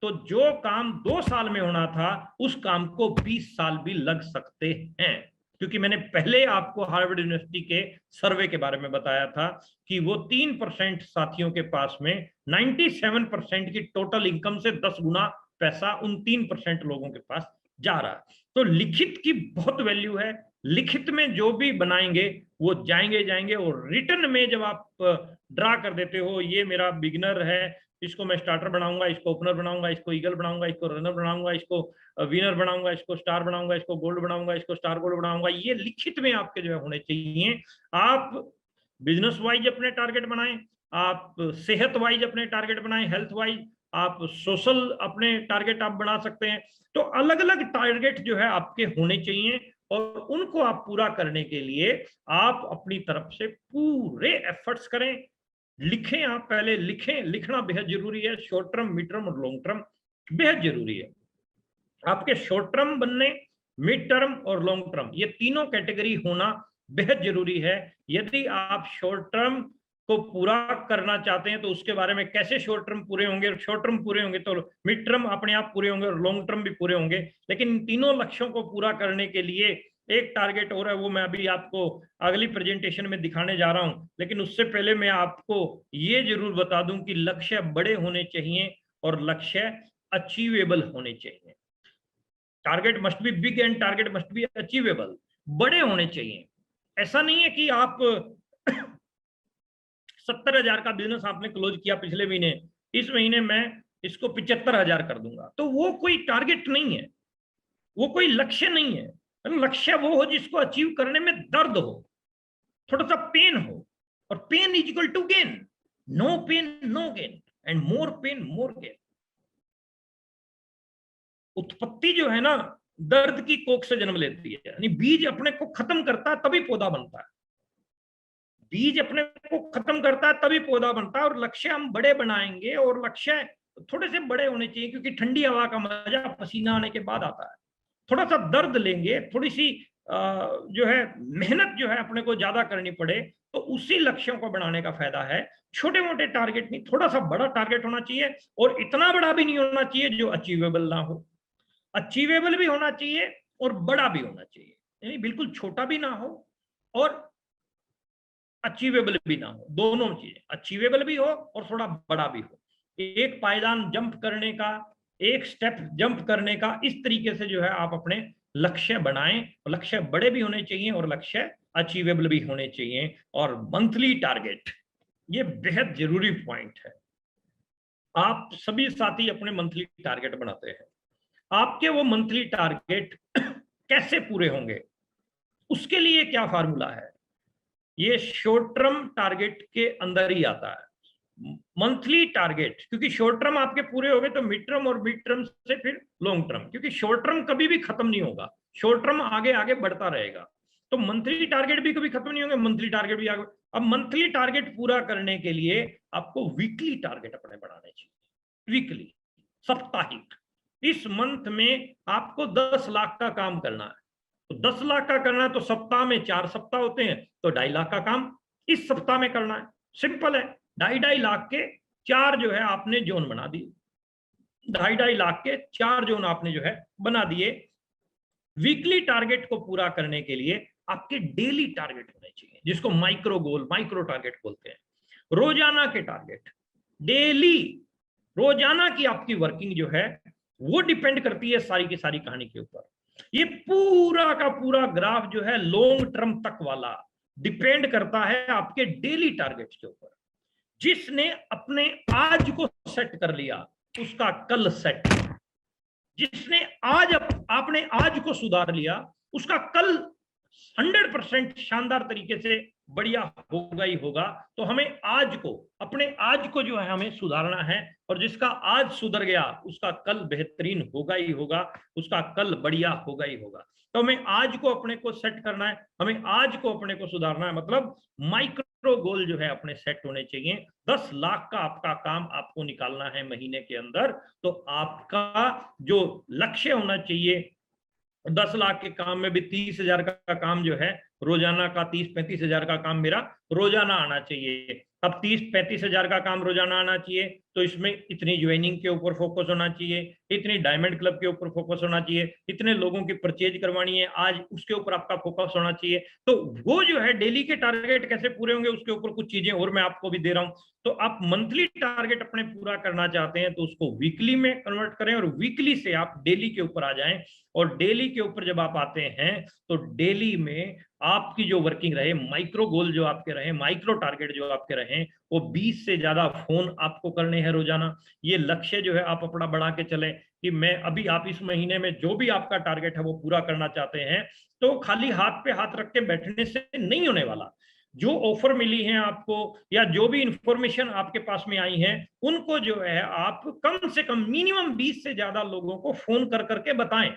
तो जो काम 2 साल में होना था उस काम को 20 साल भी लग सकते हैं। क्योंकि मैंने पहले आपको हार्वर्ड यूनिवर्सिटी के सर्वे के बारे में बताया था कि वो 3% साथियों के पास में 97% की टोटल इनकम से 10 गुना पैसा उन 3% लोगों के पास जा रहा है। तो लिखित की बहुत वैल्यू है। लिखित में जो भी बनाएंगे वो जाएंगे जाएंगे। और रिटर्न में जब आप ड्रा कर देते हो, ये मेरा बिगिनर है, इसको मैं स्टार्टर बनाऊंगा, इसको ओपनर बनाऊंगा, इसको ईगल बनाऊंगा, इसको रनर बनाऊंगा, इसको विनर बनाऊंगा, इसको स्टार बनाऊंगा, इसको गोल्ड बनाऊंगा, इसको स्टार गोल्ड बनाऊंगा, ये लिखित में आपके जो है होने चाहिए। आप बिजनेस वाइज अपने टारगेट बनाएं, आप सेहत वाइज अपने टारगेट बनाएं, हेल्थ वाइज, आप सोशल अपने टारगेट आप बना सकते हैं। तो अलग अलग टारगेट जो है आपके होने चाहिए और उनको आप पूरा करने के लिए आप अपनी तरफ से पूरे एफर्ट्स करें। लिखें, आप पहले लिखें, लिखना बेहद जरूरी है। शॉर्ट टर्म, मिड टर्म और लॉन्ग टर्म बेहद जरूरी है। आपके शॉर्ट टर्म बनने, मिड टर्म और लॉन्ग टर्म, ये तीनों कैटेगरी होना बेहद जरूरी है। यदि आप शॉर्ट टर्म को पूरा करना चाहते हैं तो उसके बारे में, कैसे शॉर्ट टर्म पूरे होंगे, शॉर्ट टर्म पूरे होंगे तो मिड टर्म अपने आप पूरे होंगे और लॉन्ग टर्म भी पूरे होंगे। लेकिन इन तीनों लक्ष्यों को पूरा करने के लिए एक टारगेट और है, वो मैं अभी आपको अगली प्रेजेंटेशन में दिखाने जा रहा हूं। लेकिन उससे पहले मैं आपको ये जरूर बता दूं कि लक्ष्य बड़े होने चाहिए और लक्ष्य अचीवेबल होने चाहिए। Target must be big and target must be achievable, बड़े होने चाहिए। ऐसा नहीं है कि आप 70,000 का बिजनेस आपने क्लोज किया पिछले महीने, इस महीने मैं इसको 75,000 कर दूंगा, तो वो कोई टारगेट नहीं है, वो कोई लक्ष्य नहीं है। लक्ष्य वो हो जिसको अचीव करने में दर्द हो, थोड़ा सा पेन हो, और pain is equal to gain. No pain no gain, and more pain more gain. उत्पत्ति जो है ना, दर्द की कोख से जन्म लेती है, यानी बीज अपने को खत्म करता है तभी पौधा बनता है। बीज अपने को खत्म करता है तभी पौधा बनता है। और लक्ष्य हम बड़े बनाएंगे, और लक्ष्य थोड़े से बड़े होने चाहिए, क्योंकि ठंडी हवा का मजा पसीना आने के बाद आता है। थोड़ा सा दर्द लेंगे, थोड़ी सी जो है मेहनत जो है अपने को ज्यादा करनी पड़े, तो उसी लक्ष्यों को बनाने का फायदा है। छोटे मोटे टारगेट नहीं, थोड़ा सा बड़ा टारगेट होना चाहिए, और इतना बड़ा भी नहीं होना चाहिए जो अचीवेबल ना हो। अचीवेबल भी होना चाहिए और बड़ा भी होना चाहिए, यानी बिल्कुल छोटा भी ना हो और अचीवेबल भी ना हो। दोनों चीजें, अचीवेबल भी हो और थोड़ा बड़ा भी हो। एक पायदान जंप करने का, एक स्टेप जंप करने का, इस तरीके से जो है आप अपने लक्ष्य बनाएं। लक्ष्य बड़े भी होने चाहिए और लक्ष्य अचीवेबल भी होने चाहिए। और मंथली टारगेट, ये बेहद जरूरी पॉइंट है। आप सभी साथी अपने मंथली टारगेट बनाते हैं, आपके वो मंथली टारगेट कैसे पूरे होंगे, उसके लिए क्या फार्मूला है, ये शॉर्ट टर्म टारगेट के अंदर ही आता है। मंथली टारगेट, क्योंकि शॉर्ट टर्म आपके पूरे हो गए तो मिड टर्म, और मिड टर्म से फिर लॉन्ग टर्म, क्योंकि शॉर्ट टर्म कभी भी खत्म नहीं होगा, शॉर्ट टर्म आगे आगे बढ़ता रहेगा। तो मंथली टारगेट भी कभी खत्म नहीं होंगे, मंथली टारगेट भी आगे। अब मंथली टारगेट पूरा करने के लिए आपको वीकली टारगेट अपने बढ़ाने चाहिए। वीकली, साप्ताहिक। इस मंथ में आपको 10 लाख का काम करना है, तो 10 लाख का करना है तो सप्ताह में 4 सप्ताह होते हैं, तो 2.5 लाख का काम इस सप्ताह में करना है। सिंपल है, 2.5 लाख के 4 जो है आपने जोन बना दिए, 2.5 लाख के 4 जोन आपने जो है बना दिए। वीकली टारगेट को पूरा करने के लिए आपके डेली टारगेट होने चाहिए, जिसको माइक्रो गोल, माइक्रो टारगेट बोलते हैं। रोजाना के टारगेट, डेली, रोजाना की आपकी वर्किंग जो है वो डिपेंड करती है सारी की सारी कहानी के ऊपर। ये पूरा का पूरा ग्राफ जो है लॉन्ग टर्म तक वाला डिपेंड करता है आपके डेली टारगेट के ऊपर। जिसने अपने आज को सेट कर लिया उसका कल सेट, जिसने आज आपने आज को सुधार लिया उसका कल 100% शानदार तरीके से बढ़िया होगा ही होगा। तो हमें आज को, अपने आज को जो है हमें सुधारना है, और जिसका आज सुधर गया उसका कल बेहतरीन होगा ही होगा, उसका कल बढ़िया होगा ही होगा। तो हमें आज को अपने को सेट करना है, हमें आज को अपने को सुधारना है, मतलब माइक्रो गोल जो है अपने सेट होने चाहिए। 10 लाख का आपका काम आपको निकालना है महीने के अंदर, तो आपका जो लक्ष्य होना चाहिए, 10 लाख के काम में भी 30,000 का काम जो है रोजाना का, 30-35,000 का काम मेरा रोजाना आना चाहिए। अब 30-35,000 का काम रोजाना आना चाहिए, तो इसमें इतनी ज्वाइनिंग के ऊपर फोकस होना चाहिए, इतनी डायमंड क्लब के ऊपर फोकस होना चाहिए, इतने लोगों की परचेज करवानी है आज, उसके ऊपर आपका फोकस होना चाहिए। तो वो जो है डेली के टारगेट कैसे पूरे होंगे उसके ऊपर कुछ चीजें और मैं आपको भी दे रहा हूं। तो आप मंथली टारगेट अपने पूरा करना चाहते हैं तो उसको वीकली में कन्वर्ट करें, और वीकली से आप डेली के ऊपर आ जाएं। और डेली के ऊपर जब आप आते हैं तो डेली में आपकी जो वर्किंग रहे, माइक्रो गोल जो आपके रहे, माइक्रो टारगेट जो आपके रहे, वो 20 से ज्यादा फोन आपको करने हैं रोजाना। ये लक्ष्य जो है आप अपना बढ़ा के चलें कि मैं अभी, आप इस महीने में जो भी आपका टारगेट है वो पूरा करना चाहते हैं, तो खाली हाथ पे हाथ रख के बैठने से नहीं होने वाला। जो ऑफर मिली है आपको, या जो भी इंफॉर्मेशन आपके पास में आई है, उनको जो है आप कम से कम मिनिमम 20 से ज्यादा लोगों को फोन कर करके बताएं।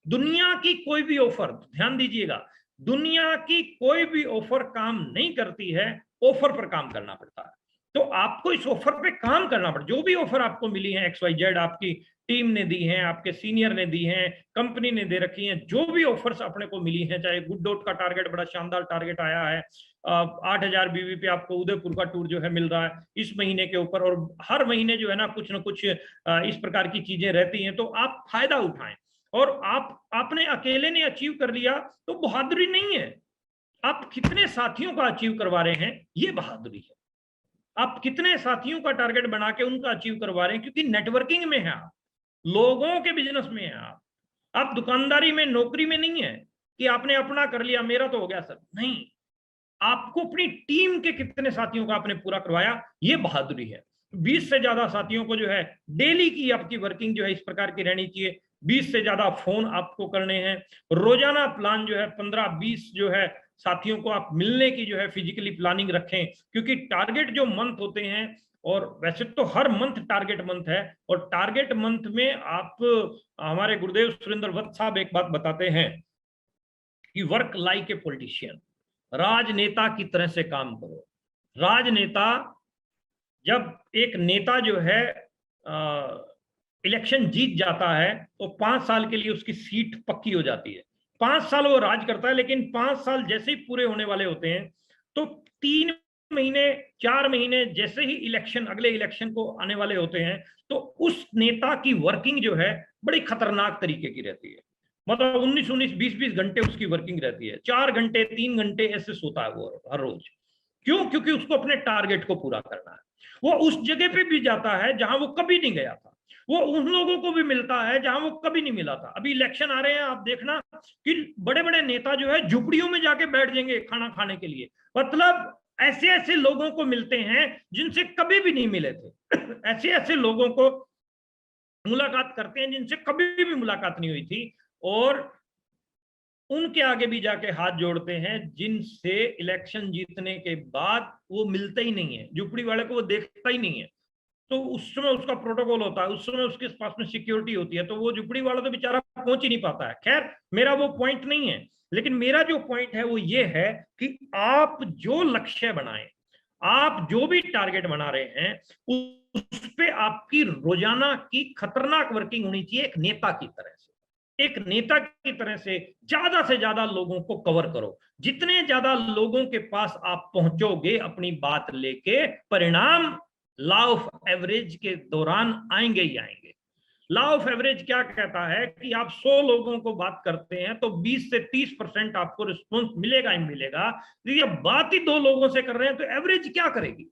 दुनिया की कोई भी ऑफर, ध्यान दीजिएगा, दुनिया की कोई भी ऑफर काम नहीं करती है, ऑफर पर काम करना पड़ता है। तो आपको इस ऑफर पे काम करना पड़े। जो भी ऑफर आपको मिली है XYZ, आपकी टीम ने दी है, आपके सीनियर ने दी है, कंपनी ने दे रखी है, जो भी ऑफर्स अपने को मिली है, चाहे गुड डॉट का टारगेट बड़ा शानदार टारगेट आया है, 8,000 बीवी पे आपको उदयपुर का टूर जो है मिल रहा है इस महीने के ऊपर, और हर महीने जो है ना कुछ ना कुछ इस प्रकार की चीजें रहती हैं, तो आप फायदा उठाएं। और आपने अकेले ने अचीव कर लिया तो बहादुरी नहीं है, आप कितने साथियों का अचीव करवा रहे हैं ये बहादुरी है। आप कितने साथियों का टारगेट बना के उनका अचीव करवा रहे हैं, क्योंकि नेटवर्किंग में है आप, लोगों के बिजनेस में है आप दुकानदारी में, नौकरी में नहीं है कि आपने अपना कर लिया मेरा तो हो गया सर, नहीं, आपको अपनी टीम के कितने साथियों का आपने पूरा करवाया, ये बहादुरी है। 20 से ज्यादा साथियों को जो है डेली की आपकी वर्किंग जो है इस प्रकार की रहनी चाहिए, 20 से ज्यादा फोन आपको करने हैं, रोजाना प्लान जो है 15-20 जो है साथियों को आप मिलने की जो है फिजिकली प्लानिंग रखें, क्योंकि टारगेट जो मंथ होते हैं, और वैसे तो हर मंथ टारगेट मंथ है, और टारगेट मंथ में आप, हमारे गुरुदेव सुरेंद्र वत्स साहब एक बात बताते हैं कि वर्क लाइक ए पॉलिटिशियन, राजनेता की तरह से काम करो। राजनेता, जब एक नेता जो है इलेक्शन जीत जाता है तो 5 साल के लिए उसकी सीट पक्की हो जाती है। 5 साल वो राज करता है, लेकिन 5 साल जैसे ही पूरे होने वाले होते हैं तो 3 महीने 4 महीने जैसे ही इलेक्शन, अगले इलेक्शन को आने वाले होते हैं, तो उस नेता की वर्किंग जो है बड़ी खतरनाक तरीके की रहती है। मतलब 19-19 20-20 घंटे उसकी वर्किंग रहती है, 4 घंटे 3 घंटे ऐसे सोता है वो हर रोज। क्यों? क्योंकि उसको अपने टारगेट को पूरा करना है। वो उस जगह पे भी जाता है जहां वो कभी नहीं गया था, वो उन लोगों को भी मिलता है जहां वो कभी नहीं मिला था। अभी इलेक्शन आ रहे हैं, आप देखना कि बड़े बड़े नेता जो है झुपड़ियों में जाके बैठ जाएंगे खाना खाने के लिए, मतलब ऐसे ऐसे लोगों को मिलते हैं जिनसे कभी भी नहीं मिले थे ऐसे ऐसे लोगों को मुलाकात करते हैं जिनसे कभी भी मुलाकात नहीं हुई थी, और उनके आगे भी जाके हाथ जोड़ते हैं जिनसे इलेक्शन जीतने के बाद वो मिलता ही नहीं है, झुपड़ी वाले को वो देखता ही नहीं है। तो उस समय उसका प्रोटोकॉल होता है, उस समय उसके पास में सिक्योरिटी होती है, तो वो झुपड़ी वाला तो बेचारा पहुंच ही नहीं पाता है। खैर, मेरा वो पॉइंट नहीं है, लेकिन मेरा जो पॉइंट है वो ये है कि आप जो लक्ष्य बनाएं, आप जो भी टारगेट बना रहे हैं, उस पे आपकी रोजाना की खतरनाक वर्किंग होनी चाहिए, एक नेता की तरह से। एक नेता की तरह से ज्यादा लोगों को कवर करो। जितने ज्यादा लोगों के पास आप पहुंचोगे अपनी बात लेके, परिणाम लॉ ऑफ एवरेज के दौरान आएंगे ही आएंगे। लॉ ऑफ एवरेज क्या कहता है कि आप 100 लोगों को बात करते हैं तो 20 से 30% आपको रिस्पॉन्स मिलेगा ही मिलेगा। तो ये बात ही 2 लोगों से कर रहे हैं तो एवरेज क्या करेगी?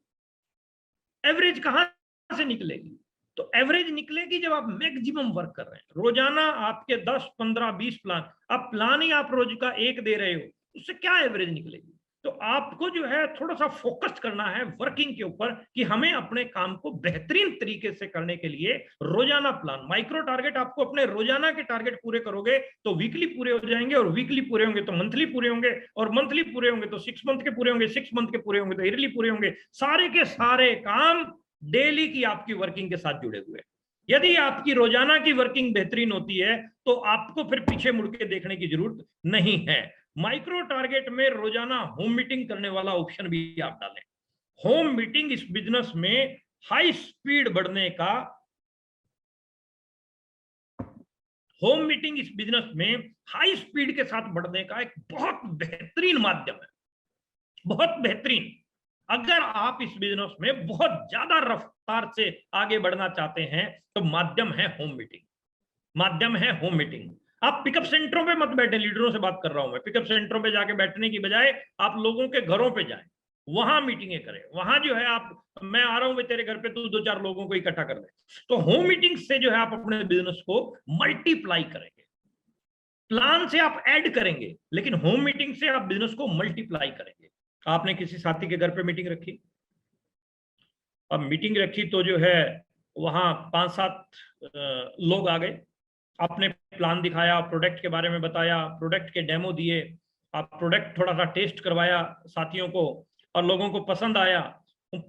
एवरेज कहां से निकलेगी? तो एवरेज निकलेगी जब आप मैक्सिमम वर्क कर रहे हैं। रोजाना आपके 10, 15, 20 प्लान, आप प्लान ही आप रोज का एक दे रहे हो, उससे क्या एवरेज निकलेगी? तो आपको जो है थोड़ा सा फोकस करना है वर्किंग के ऊपर कि हमें अपने काम को बेहतरीन तरीके से करने के लिए रोजाना प्लान, माइक्रो टारगेट, आपको अपने रोजाना के टारगेट पूरे करोगे तो वीकली पूरे हो जाएंगे, और वीकली पूरे होंगे तो मंथली पूरे होंगे, और मंथली पूरे होंगे तो 6 मंथ के पूरे होंगे, 6 मंथ के पूरे होंगे तो ईयरली पूरे होंगे। सारे के सारे काम डेली की आपकी वर्किंग के साथ जुड़े हुए। यदि आपकी रोजाना की वर्किंग बेहतरीन होती है तो आपको फिर पीछे मुड़ के देखने की जरूरत नहीं है। माइक्रो टारगेट में रोजाना होम मीटिंग करने वाला ऑप्शन भी आप डालें। होम मीटिंग इस बिजनेस में हाई स्पीड बढ़ने का, होम मीटिंग इस बिजनेस में हाई स्पीड के साथ बढ़ने का एक बहुत बेहतरीन माध्यम है, बहुत बेहतरीन। अगर आप इस बिजनेस में बहुत ज्यादा रफ्तार से आगे बढ़ना चाहते हैं तो माध्यम है होम मीटिंग, माध्यम है होम मीटिंग। आप पिकअप सेंटरों पे मत बैठे, लीडरों से बात कर रहा हूं मैं, पिकअप सेंटरों पे जाके बैठने की बजाय आप लोगों के घरों पे जाएं, वहां मीटिंगें करें। वहां जो है आप, मैं आ रहा हूं तेरे घर पे, तू 2-4 लोगों को इकट्ठा कर ले। तो होम मीटिंग से जो है आप अपने बिजनेस को मल्टीप्लाई करेंगे। प्लान से आप ऐड करेंगे, लेकिन होम मीटिंग से आप बिजनेस को मल्टीप्लाई करेंगे। आपने किसी साथी के घर पे मीटिंग रखी, अब मीटिंग रखी तो जो है वहां 5-7 लोग आ गए, आपने प्लान दिखाया, प्रोडक्ट के बारे में बताया, प्रोडक्ट के डेमो दिए, आप प्रोडक्ट थोड़ा सा टेस्ट करवाया साथियों को और लोगों को पसंद आया।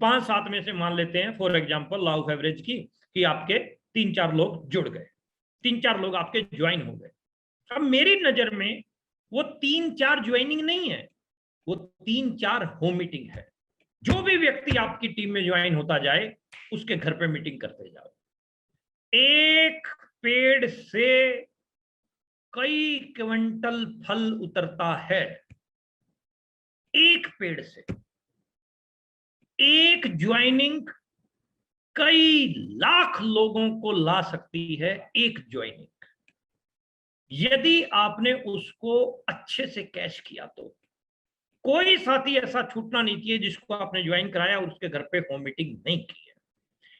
5-7 में से मान लेते हैं for example law of average की कि आपके 3-4 लोग जुड़ गए, 3-4 लोग आपके ज्वाइन हो गए। अब मेरी नजर में वो 3-4 ज्वाइनिंग नहीं है, वो 3-4 होम मीटिंग है। जो भी व्यक्ति आपकी टीम में ज्वाइन होता जाए उसके घर पे मीटिंग करते जाओ। एक पेड़ से कई क्विंटल फल उतरता है, एक पेड़ से। एक ज्वाइनिंग कई लाख लोगों को ला सकती है, एक ज्वाइनिंग, यदि आपने उसको अच्छे से कैच किया तो। कोई साथी ऐसा छूटना नहीं चाहिए जिसको आपने ज्वाइन कराया और उसके घर पे होम मीटिंग नहीं की है।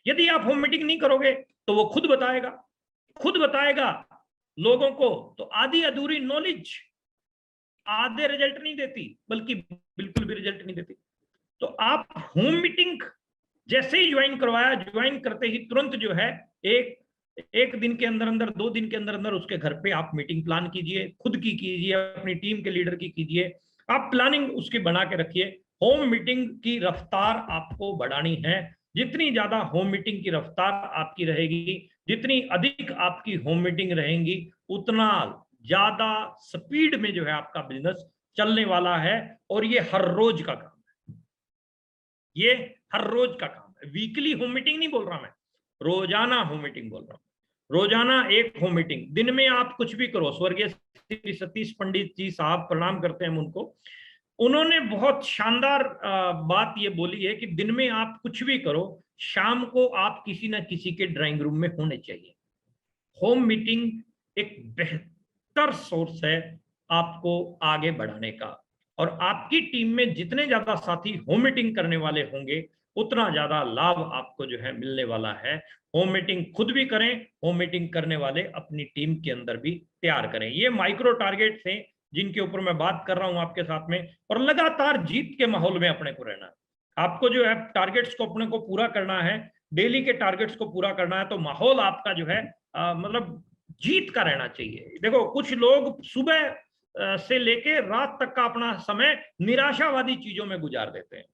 यदि आप होम मीटिंग नहीं करोगे तो वो खुद बताएगा लोगों को, तो आधी अधूरी नॉलेज आधे रिजल्ट नहीं देती, बल्कि बिल्कुल भी रिजल्ट नहीं देती। तो आप होम मीटिंग जैसे ही ज्वाइन करवाया, ज्वाइन करते ही तुरंत जो है एक दिन के अंदर अंदर, 2 दिन के अंदर अंदर उसके घर पे आप मीटिंग प्लान कीजिए, खुद की कीजिए, अपनी टीम के लीडर की कीजिए, आप प्लानिंग उसकी बना के रखिए। होम मीटिंग की रफ्तार आपको बढ़ानी है। जितनी ज्यादा होम मीटिंग की रफ्तार आपकी रहेगी, जितनी अधिक आपकी होम मीटिंग रहेंगी, उतना ज्यादा स्पीड में जो है आपका बिजनेस चलने वाला है। और ये हर रोज का काम है, ये हर रोज का काम है। वीकली होम मीटिंग नहीं बोल रहा मैं, रोजाना होम मीटिंग बोल रहा हूं। रोजाना एक होम मीटिंग, दिन में आप कुछ भी करो। स्वर्गीय श्री सतीश पंडित जी साहब, प्रणाम करते हैं हम उनको, उन्होंने बहुत शानदार बात ये बोली है कि दिन में आप कुछ भी करो, शाम को आप किसी ना किसी के ड्राइंग रूम में होने चाहिए। होम मीटिंग एक बेहतर सोर्स है आपको आगे बढ़ाने का। और आपकी टीम में जितने ज्यादा साथी होम मीटिंग करने वाले होंगे, उतना ज्यादा लाभ आपको जो है मिलने वाला है। होम मीटिंग खुद भी करें, होम मीटिंग करने वाले अपनी टीम के अंदर भी तैयार करें। ये माइक्रो टारगेट्स हैं जिनके ऊपर मैं बात कर रहा हूं आपके साथ में। और लगातार जीत के माहौल में अपने को रहना है। आपको जो है टारगेट्स को अपने को पूरा करना है, डेली के टारगेट्स को पूरा करना है, तो माहौल आपका जो है मतलब जीत का रहना चाहिए। देखो, कुछ लोग सुबह से लेके रात तक का अपना समय निराशावादी चीजों में गुजार देते हैं।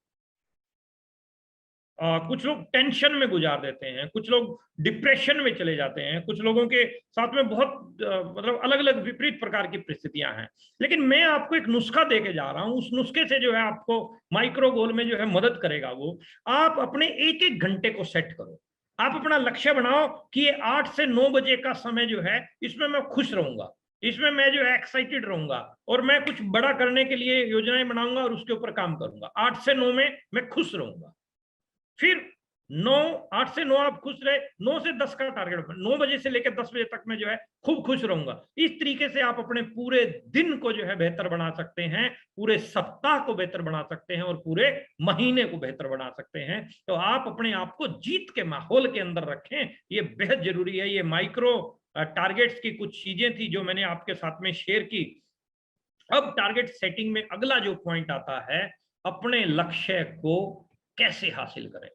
कुछ लोग टेंशन में गुजार देते हैं, कुछ लोग डिप्रेशन में चले जाते हैं, कुछ लोगों के साथ में बहुत मतलब अलग अलग विपरीत प्रकार की परिस्थितियां हैं। लेकिन मैं आपको एक नुस्खा देके जा रहा हूं, उस नुस्खे से जो है आपको माइक्रो गोल में जो है मदद करेगा वो। आप अपने एक एक घंटे को सेट करो। आप अपना लक्ष्य बनाओ कि ये 8 से 9 बजे का समय जो है, इसमें मैं खुश रहूंगा, इसमें मैं जो है एक्साइटेड रहूंगा, और मैं कुछ बड़ा करने के लिए योजनाएं बनाऊंगा और उसके ऊपर काम करूंगा। 8 से 9 में मैं खुश रहूंगा। फिर 9, 8 से 9 आप खुश रहे, 9 से 10 का टारगेट, 9 बजे से लेकर 10 बजे तक मैं जो है खूब खुश रहूंगा। इस तरीके से आप अपने पूरे दिन को जो है बेहतर बना सकते हैं, पूरे सप्ताह को बेहतर बना सकते हैं, और पूरे महीने को बेहतर बना सकते हैं। तो आप अपने आप को जीत के माहौल के अंदर रखें, ये बेहद जरूरी है। ये माइक्रो टारगेट्स की कुछ चीजें थी जो मैंने आपके साथ में शेयर की। अब टारगेट सेटिंग में अगला जो पॉइंट आता है, अपने लक्ष्य को कैसे हासिल करें।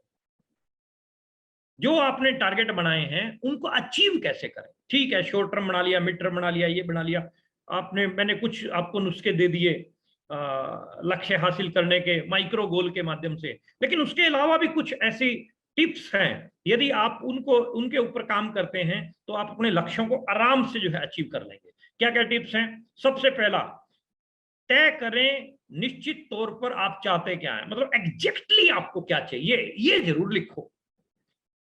जो आपने टारगेट बनाए हैं उनको अचीव कैसे करें। ठीक है, शॉर्ट टर्म बना लिया, मिड टर्म बना लिया, ये बना लिया आपने, मैंने कुछ आपको नुस्खे दे दिए लक्ष्य हासिल करने के माइक्रो गोल के माध्यम से। लेकिन उसके अलावा भी कुछ ऐसी टिप्स हैं, यदि आप उनको उनके ऊपर काम करते हैं तो आप अपने लक्ष्यों को आराम से जो है अचीव कर लेंगे। क्या क्या टिप्स हैं? सबसे पहला, तय करें निश्चित तौर पर आप चाहते क्या है, मतलब एग्जैक्टली आपको क्या चाहिए, ये जरूर लिखो।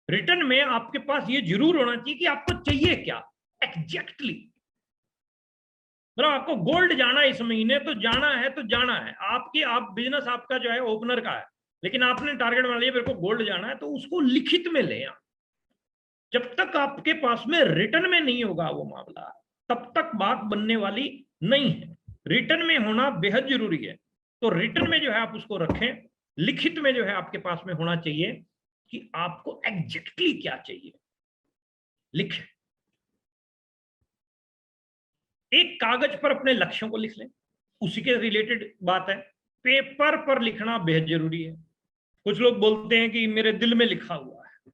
रिटर्न में आपके पास ये जरूर होना चाहिए कि आपको चाहिए क्या एग्जैक्टली। मतलब आपको गोल्ड जाना है इस महीने, तो जाना है तो जाना है। आप बिजनेस आपका जो है ओपनर का है, लेकिन आपने टारगेट बना लिया मेरे को गोल्ड जाना है, तो उसको लिखित में लें। जब तक आपके पास में रिटर्न में नहीं होगा वो मामला, तब तक बात बनने वाली नहीं है। रिटर्न में होना बेहद जरूरी है। तो रिटर्न में जो है आप उसको रखें, लिखित में जो है आपके पास में होना चाहिए कि आपको एग्जैक्टली क्या चाहिए, लिखें। एक कागज पर अपने लक्ष्यों को लिख लें, उसी के रिलेटेड बात है। पेपर पर लिखना बेहद जरूरी है। कुछ लोग बोलते हैं कि मेरे दिल में लिखा हुआ है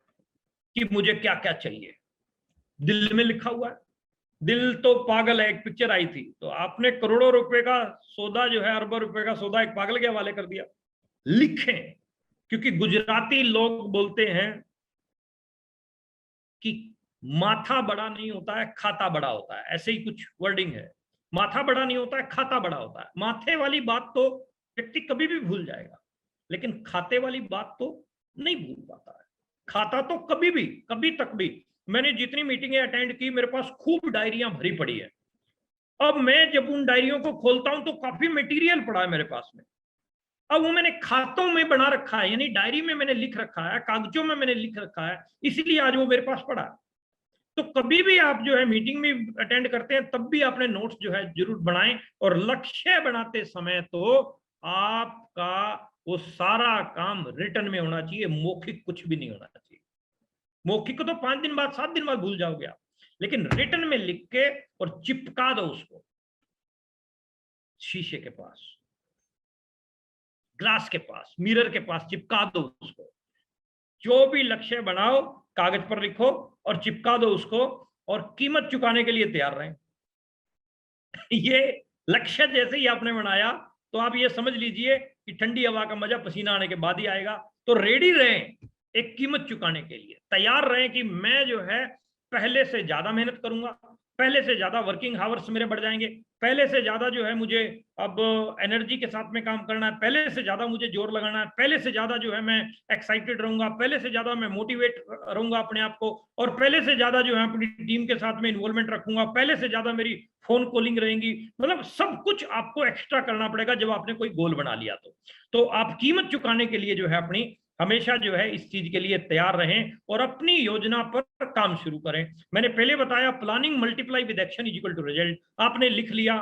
कि मुझे क्या क्या चाहिए, दिल में लिखा हुआ है। दिल तो पागल है, एक पिक्चर आई थी, तो आपने करोड़ों रुपए का सौदा जो है, अरबों रुपए का सौदा एक पागल के हवाले कर दिया। लिखें, क्योंकि गुजराती लोग बोलते हैं कि माथा बड़ा नहीं होता है, खाता बड़ा होता है, ऐसे ही कुछ वर्डिंग है। माथा बड़ा नहीं होता है, खाता बड़ा होता है। माथे वाली बात तो व्यक्ति कभी भी भूल जाएगा, लेकिन खाते वाली बात तो नहीं भूल पाता है। खाता तो कभी भी, कभी तक भी, मैंने जितनी मीटिंगें अटेंड की मेरे पास खूब डायरियां भरी पड़ी है। अब मैं जब उन डायरियों को खोलता हूं तो काफी मटेरियल पड़ा है मेरे पास में। अब वो मैंने खातों में बना रखा है, यानी डायरी में मैंने लिख रखा है, कागजों में मैंने लिख रखा है, इसलिए आज वो मेरे पास पड़ा है। तो कभी भी आप जो है मीटिंग में अटेंड करते हैं तब भी आपने नोट्स जो है जरूर बनाएं। और लक्ष्य बनाते समय तो आपका वो सारा काम रिटर्न में होना चाहिए, मौखिक कुछ भी नहीं होना चाहिए। मौखिक को तो 5 दिन बाद 7 दिन बाद भूल जाओगे आप, लेकिन रिटर्न में लिख के और चिपका दो उसको शीशे के पास, ग्लास के पास, मिरर के पास चिपका दो उसको। जो भी लक्ष्य बनाओ कागज पर लिखो और चिपका दो उसको, और कीमत चुकाने के लिए तैयार रहें। ये लक्ष्य जैसे ही आपने बनाया तो आप ये समझ लीजिए कि ठंडी हवा का मजा पसीना आने के बाद ही आएगा। तो रेडी रहें, एक कीमत चुकाने के लिए तैयार रहें कि मैं जो है पहले से ज्यादा मेहनत करूंगा, पहले से ज्यादा वर्किंग आवर्स मेरे बढ़ जाएंगे, पहले से ज्यादा जो है मुझे अब एनर्जी के साथ में काम करना है, पहले से ज्यादा मुझे जोर लगाना है, पहले से ज्यादा जो है मैं एक्साइटेड रहूंगा, पहले से ज्यादा मैं मोटिवेट रहूंगा अपने आप को, और पहले से ज्यादा जो है अपनी टीम के साथ में इन्वॉल्वमेंट रखूंगा, पहले से ज्यादा मेरी फोन कॉलिंग रहेंगी। मतलब सब कुछ आपको एक्स्ट्रा करना पड़ेगा जब आपने कोई गोल बना लिया तो आप कीमत चुकाने के लिए जो है अपनी हमेशा जो है इस चीज के लिए तैयार रहें और अपनी योजना पर काम शुरू करें। मैंने पहले बताया planning multiply with action is equal to result. आपने लिख लिया,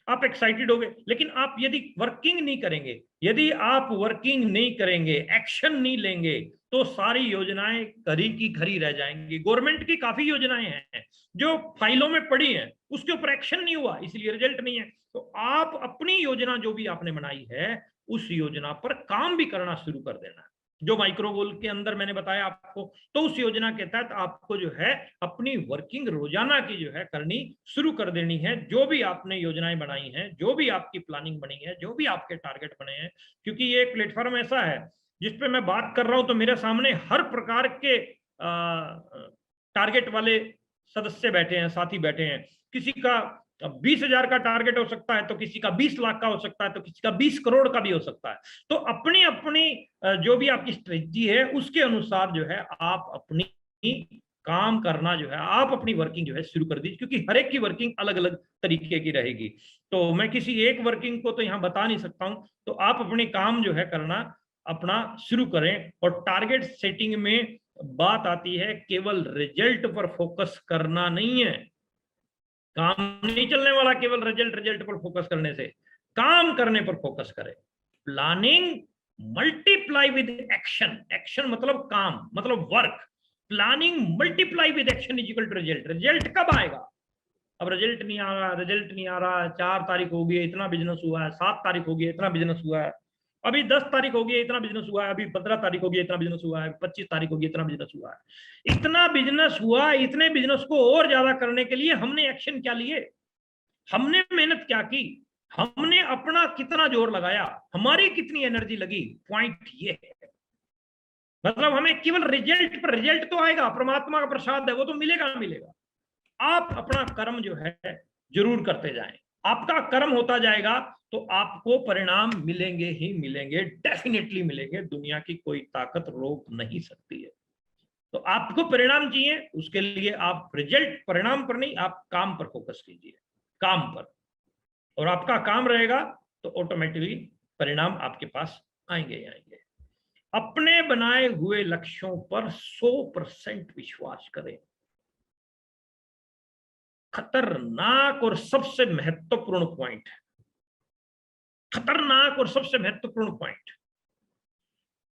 आप एक्साइटेड हो गए, लेकिन आप यदि वर्किंग नहीं करेंगे, यदि आप वर्किंग नहीं करेंगे, एक्शन नहीं लेंगे, तो सारी योजनाएं खरी की खरी रह जाएंगी। गवर्नमेंट की काफी योजनाएं हैं जो फाइलों में पड़ी हैं, उसके ऊपर एक्शन नहीं हुआ, इसलिए रिजल्ट नहीं है। तो आप अपनी योजना जो भी आपने बनाई है उस योजना पर काम भी करना शुरू कर देना है। जो माइक्रो गोल के अंदर मैंने बताया आपको, तो उस योजना के तहत आपको जो है अपनी वर्किंग रोजाना की जो है करनी शुरू कर देनी है। जो भी आपने योजनाएं बनाई हैं, जो भी आपकी प्लानिंग बनी है, जो भी आपके टारगेट बने हैं, क्योंकि ये एक प्लेटफॉर्म ऐसा है जिसपे मैं बात कर रहा हूं तो मेरे सामने हर प्रकार के टारगेट वाले सदस्य बैठे हैं, साथी बैठे हैं। किसी का 20,000 का टारगेट हो सकता है, तो किसी का 20 लाख का हो सकता है, तो किसी का 20 करोड़ का भी हो सकता है। तो अपनी अपनी जो भी आपकी स्ट्रेटजी है उसके अनुसार जो है आप अपनी काम करना जो है, आप अपनी वर्किंग जो है शुरू कर दीजिए, क्योंकि हर एक की वर्किंग अलग अलग तरीके की रहेगी। तो मैं किसी एक वर्किंग को तो यहाँ बता नहीं सकता हूँ। तो आप अपने काम जो है करना अपना शुरू करें। और टारगेट सेटिंग में बात आती है केवल रिजल्ट पर फोकस करना नहीं है। काम नहीं चलने वाला केवल रिजल्ट रिजल्ट पर फोकस करने से, काम करने पर फोकस करें। Planning multiply with action, action मतलब काम, मतलब work. Planning multiply with action is equal to result. Result कब आएगा? अब रिजल्ट नहीं आ रहा, रिजल्ट नहीं आ रहा, 4 तारीख हो गई इतना बिजनेस हुआ है, 7 तारीख हो गई इतना बिजनेस हुआ है, अभी 10 तारीख हो गई इतना बिजनेस हुआ है, अभी 15 तारीख हो गई इतना बिजनेस हुआ है, 25 तारीख हो गई इतना बिजनेस हुआ है। इतना बिजनेस हुआ, इतने बिजनेस को और ज्यादा करने के लिए हमने एक्शन क्या लिए, हमने मेहनत क्या की, हमने अपना कितना जोर लगाया, हमारी कितनी एनर्जी लगी। पॉइंट ये है। मतलब हमें केवल रिजल्ट पर, रिजल्ट तो आएगा, परमात्मा का प्रसाद है, वो तो मिलेगा मिलेगा। आप अपना कर्म जो है जरूर करते जाएं, आपका कर्म होता जाएगा तो आपको परिणाम मिलेंगे ही मिलेंगे, डेफिनेटली मिलेंगे। दुनिया की कोई ताकत रोक नहीं सकती है। तो आपको परिणाम चाहिए, उसके लिए आप रिजल्ट, परिणाम पर नहीं, आप काम पर फोकस कीजिए, काम पर। और आपका काम रहेगा तो ऑटोमेटिकली परिणाम आपके पास आएंगे ही आएंगे। अपने बनाए हुए लक्ष्यों पर 100% विश्वास करें। खतरनाक और सबसे महत्वपूर्ण पॉइंट है, खतरनाक और सबसे महत्वपूर्ण पॉइंट।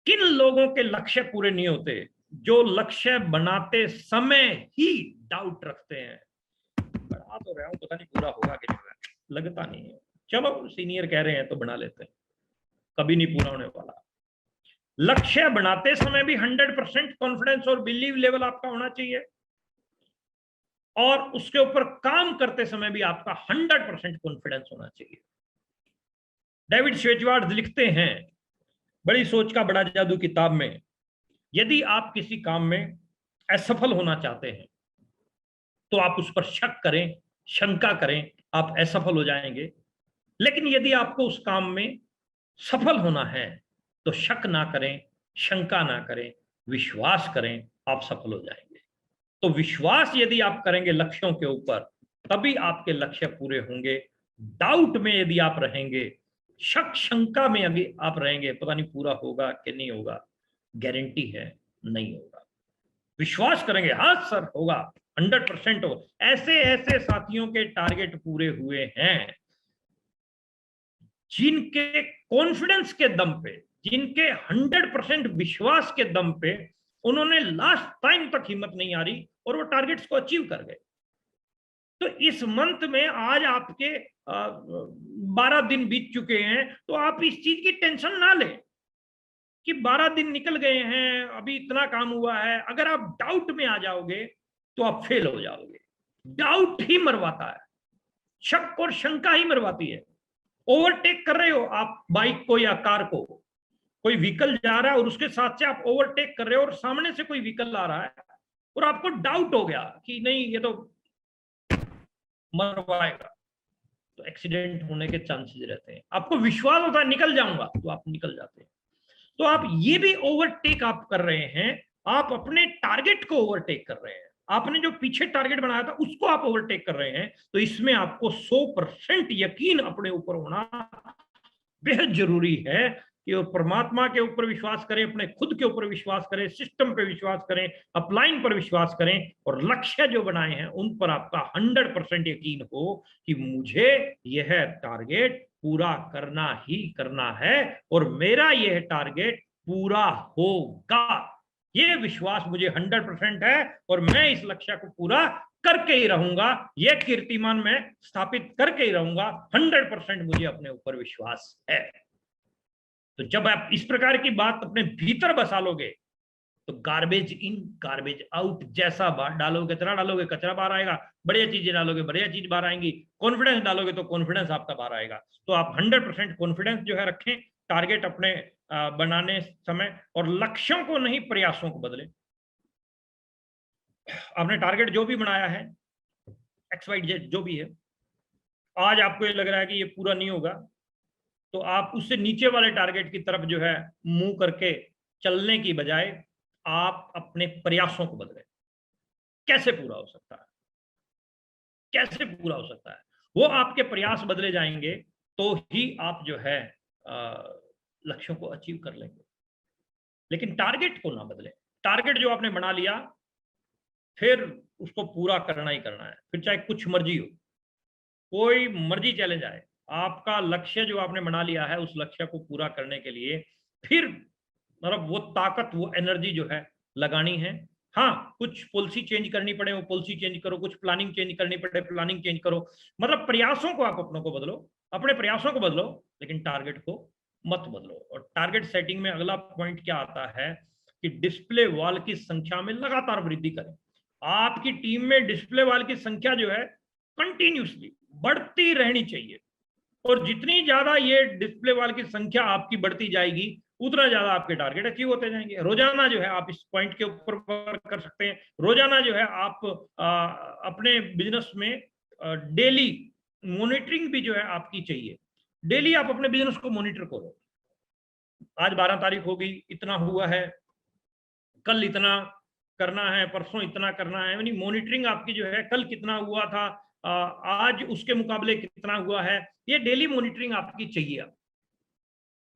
किन लोगों के लक्ष्य पूरे नहीं होते? जो लक्ष्य बनाते समय ही डाउट रखते हैं, बना तो रहा हूं, पता नहीं पूरा होगा कि नहीं, लगता नहीं है, चलो सीनियर कह रहे हैं तो बना लेते हैं, कभी नहीं पूरा होने वाला। लक्ष्य बनाते समय भी 100% कॉन्फिडेंस और बिलीव लेवल आपका होना चाहिए, और उसके ऊपर काम करते समय भी आपका 100% कॉन्फिडेंस होना चाहिए। डेविड शेजवार्ड लिखते हैं बड़ी सोच का बड़ा जादू किताब में, यदि आप किसी काम में असफल होना चाहते हैं तो आप उस पर शक करें, शंका करें, आप असफल हो जाएंगे। लेकिन यदि आपको उस काम में सफल होना है तो शक ना करें, शंका ना करें, विश्वास करें, आप सफल हो जाएंगे। तो विश्वास यदि आप करेंगे लक्ष्यों के ऊपर, तभी आपके लक्ष्य पूरे होंगे। डाउट में यदि आप रहेंगे, शक शंका में यदि आप रहेंगे, पता नहीं पूरा होगा कि नहीं होगा, गारंटी है नहीं होगा। विश्वास करेंगे, हाँ सर होगा, 100% होगा। ऐसे ऐसे साथियों के टारगेट पूरे हुए हैं जिनके कॉन्फिडेंस के दम पे, जिनके 100% विश्वास के दम पे उन्होंने लास्ट टाइम तक हिम्मत नहीं हारी और वो टारगेट्स को अचीव कर गए। तो इस मंथ में आज आपके 12 दिन बीत चुके हैं, तो आप इस चीज की टेंशन ना लें कि 12 दिन निकल गए हैं, अभी इतना काम हुआ है। अगर आप डाउट में आ जाओगे तो आप फेल हो जाओगे। डाउट ही मरवाता है, शक और शंका ही मरवाती है। ओवरटेक कर रहे हो आप बाइक को या कार को, कोई व्हीकल जा रहा है और उसके साथ से आप ओवरटेक कर रहे हो और सामने से कोई व्हीकल आ रहा है और आपको डाउट हो गया कि नहीं ये तो मरवाएगा, तो एक्सीडेंट होने के चांसेस रहते हैं। आपको विश्वास होता है निकल जाऊंगा, तो आप निकल जाते हैं। तो आप ये भी ओवरटेक आप कर रहे हैं, आप अपने टारगेट को ओवरटेक कर रहे हैं। आपने जो पीछे टारगेट बनाया था उसको आप ओवरटेक कर रहे हैं। तो इसमें आपको 100% यकीन अपने ऊपर होना बेहद जरूरी है कि वो परमात्मा के ऊपर विश्वास करें, अपने खुद के ऊपर विश्वास करें, सिस्टम पे विश्वास करें, अपलाइन पर विश्वास करें और लक्ष्य जो बनाए हैं उन पर आपका 100% यकीन हो कि मुझे यह टारगेट पूरा करना ही करना है और मेरा यह टारगेट पूरा होगा। ये विश्वास मुझे 100% है और मैं इस लक्ष्य को पूरा करके ही रहूंगा, यह कीर्तिमान मैं स्थापित करके ही रहूंगा। 100% मुझे अपने ऊपर विश्वास है। तो जब आप इस प्रकार की बात अपने भीतर बसा लोगे तो गार्बेज इन गार्बेज आउट जैसा बात डालोगे कचरा डालोगे, कचरा बाहर आएगा। बढ़िया चीजें डालोगे, बढ़िया चीज बाहर आएंगी। कॉन्फिडेंस डालोगे तो कॉन्फिडेंस आपका बाहर आएगा। तो आप 100% कॉन्फिडेंस जो है रखें टारगेट अपने बनाने समय, और लक्ष्यों को नहीं प्रयासों को बदलें। आपने टारगेट जो भी बनाया है, XYZ जो भी है, आज आपको ये लग रहा है कि ये पूरा नहीं होगा, तो आप उससे नीचे वाले टारगेट की तरफ जो है मुंह करके चलने की बजाय आप अपने प्रयासों को बदलें। कैसे पूरा हो सकता है, कैसे पूरा हो सकता है? वो आपके प्रयास बदले जाएंगे तो ही आप जो है लक्ष्यों को अचीव कर लेंगे। लेकिन टारगेट को ना बदलें। टारगेट जो आपने बना लिया फिर उसको पूरा करना ही करना है, फिर चाहे कुछ मर्जी हो, कोई मर्जी चैलेंज आए। आपका लक्ष्य जो आपने बना लिया है उस लक्ष्य को पूरा करने के लिए फिर मतलब वो ताकत, वो एनर्जी जो है लगानी है। हाँ, कुछ पॉलिसी चेंज करनी पड़े वो पॉलिसी चेंज करो, कुछ प्लानिंग चेंज करनी पड़े प्लानिंग चेंज करो। मतलब प्रयासों को आप अपनों को बदलो, अपने प्रयासों को बदलो, लेकिन टारगेट को मत बदलो। और टारगेट सेटिंग में अगला पॉइंट क्या आता है कि डिस्प्ले वॉल की संख्या में लगातार वृद्धि करें। आपकी टीम में डिस्प्ले वॉल की संख्या जो है कंटिन्यूसली बढ़ती रहनी चाहिए, और जितनी ज्यादा ये डिस्प्ले वॉल की संख्या आपकी बढ़ती जाएगी उतना ज्यादा आपके टारगेट अचीव होते जाएंगे। रोजाना जो है आप इस पॉइंट के ऊपर वर्क कर सकते हैं। रोजाना जो है आप अपने बिजनेस में डेली मॉनिटरिंग भी जो है आपकी चाहिए। डेली आप अपने बिजनेस को मॉनिटर करो, आज 12 तारीख होगी, इतना हुआ है, कल इतना करना है, परसों इतना करना है। यानी मॉनिटरिंग आपकी जो है, कल कितना हुआ था, आज उसके मुकाबले कितना हुआ है, ये डेली मॉनिटरिंग आपकी चाहिए।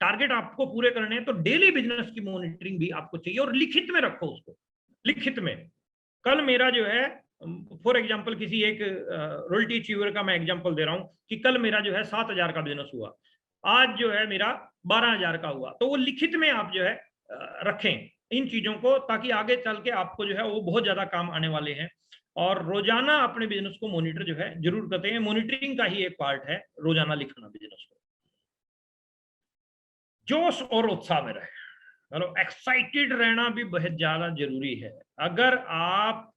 टारगेट आपको पूरे करने हैं तो डेली बिजनेस की मॉनिटरिंग भी आपको चाहिए, और लिखित में रखो उसको। लिखित में, कल मेरा जो है फॉर एग्जांपल किसी एक रॉयल्टी अचीवर का मैं एग्जांपल दे रहा हूं कि कल मेरा जो है 7,000 का बिजनेस हुआ, आज जो है मेरा 12,000 का हुआ। तो वो लिखित में आप जो है रखें इन चीजों को, ताकि आगे चल के आपको जो है वो बहुत ज्यादा काम आने वाले हैं। और रोजाना अपने बिजनेस को मॉनिटर जो है जरूर करते हैं। मॉनिटरिंग का ही एक पार्ट है रोजाना लिखना बिजनेस को। जोश और उत्साह में रहे, मतलब एक्साइटेड रहना भी बहुत ज्यादा जरूरी है। अगर आप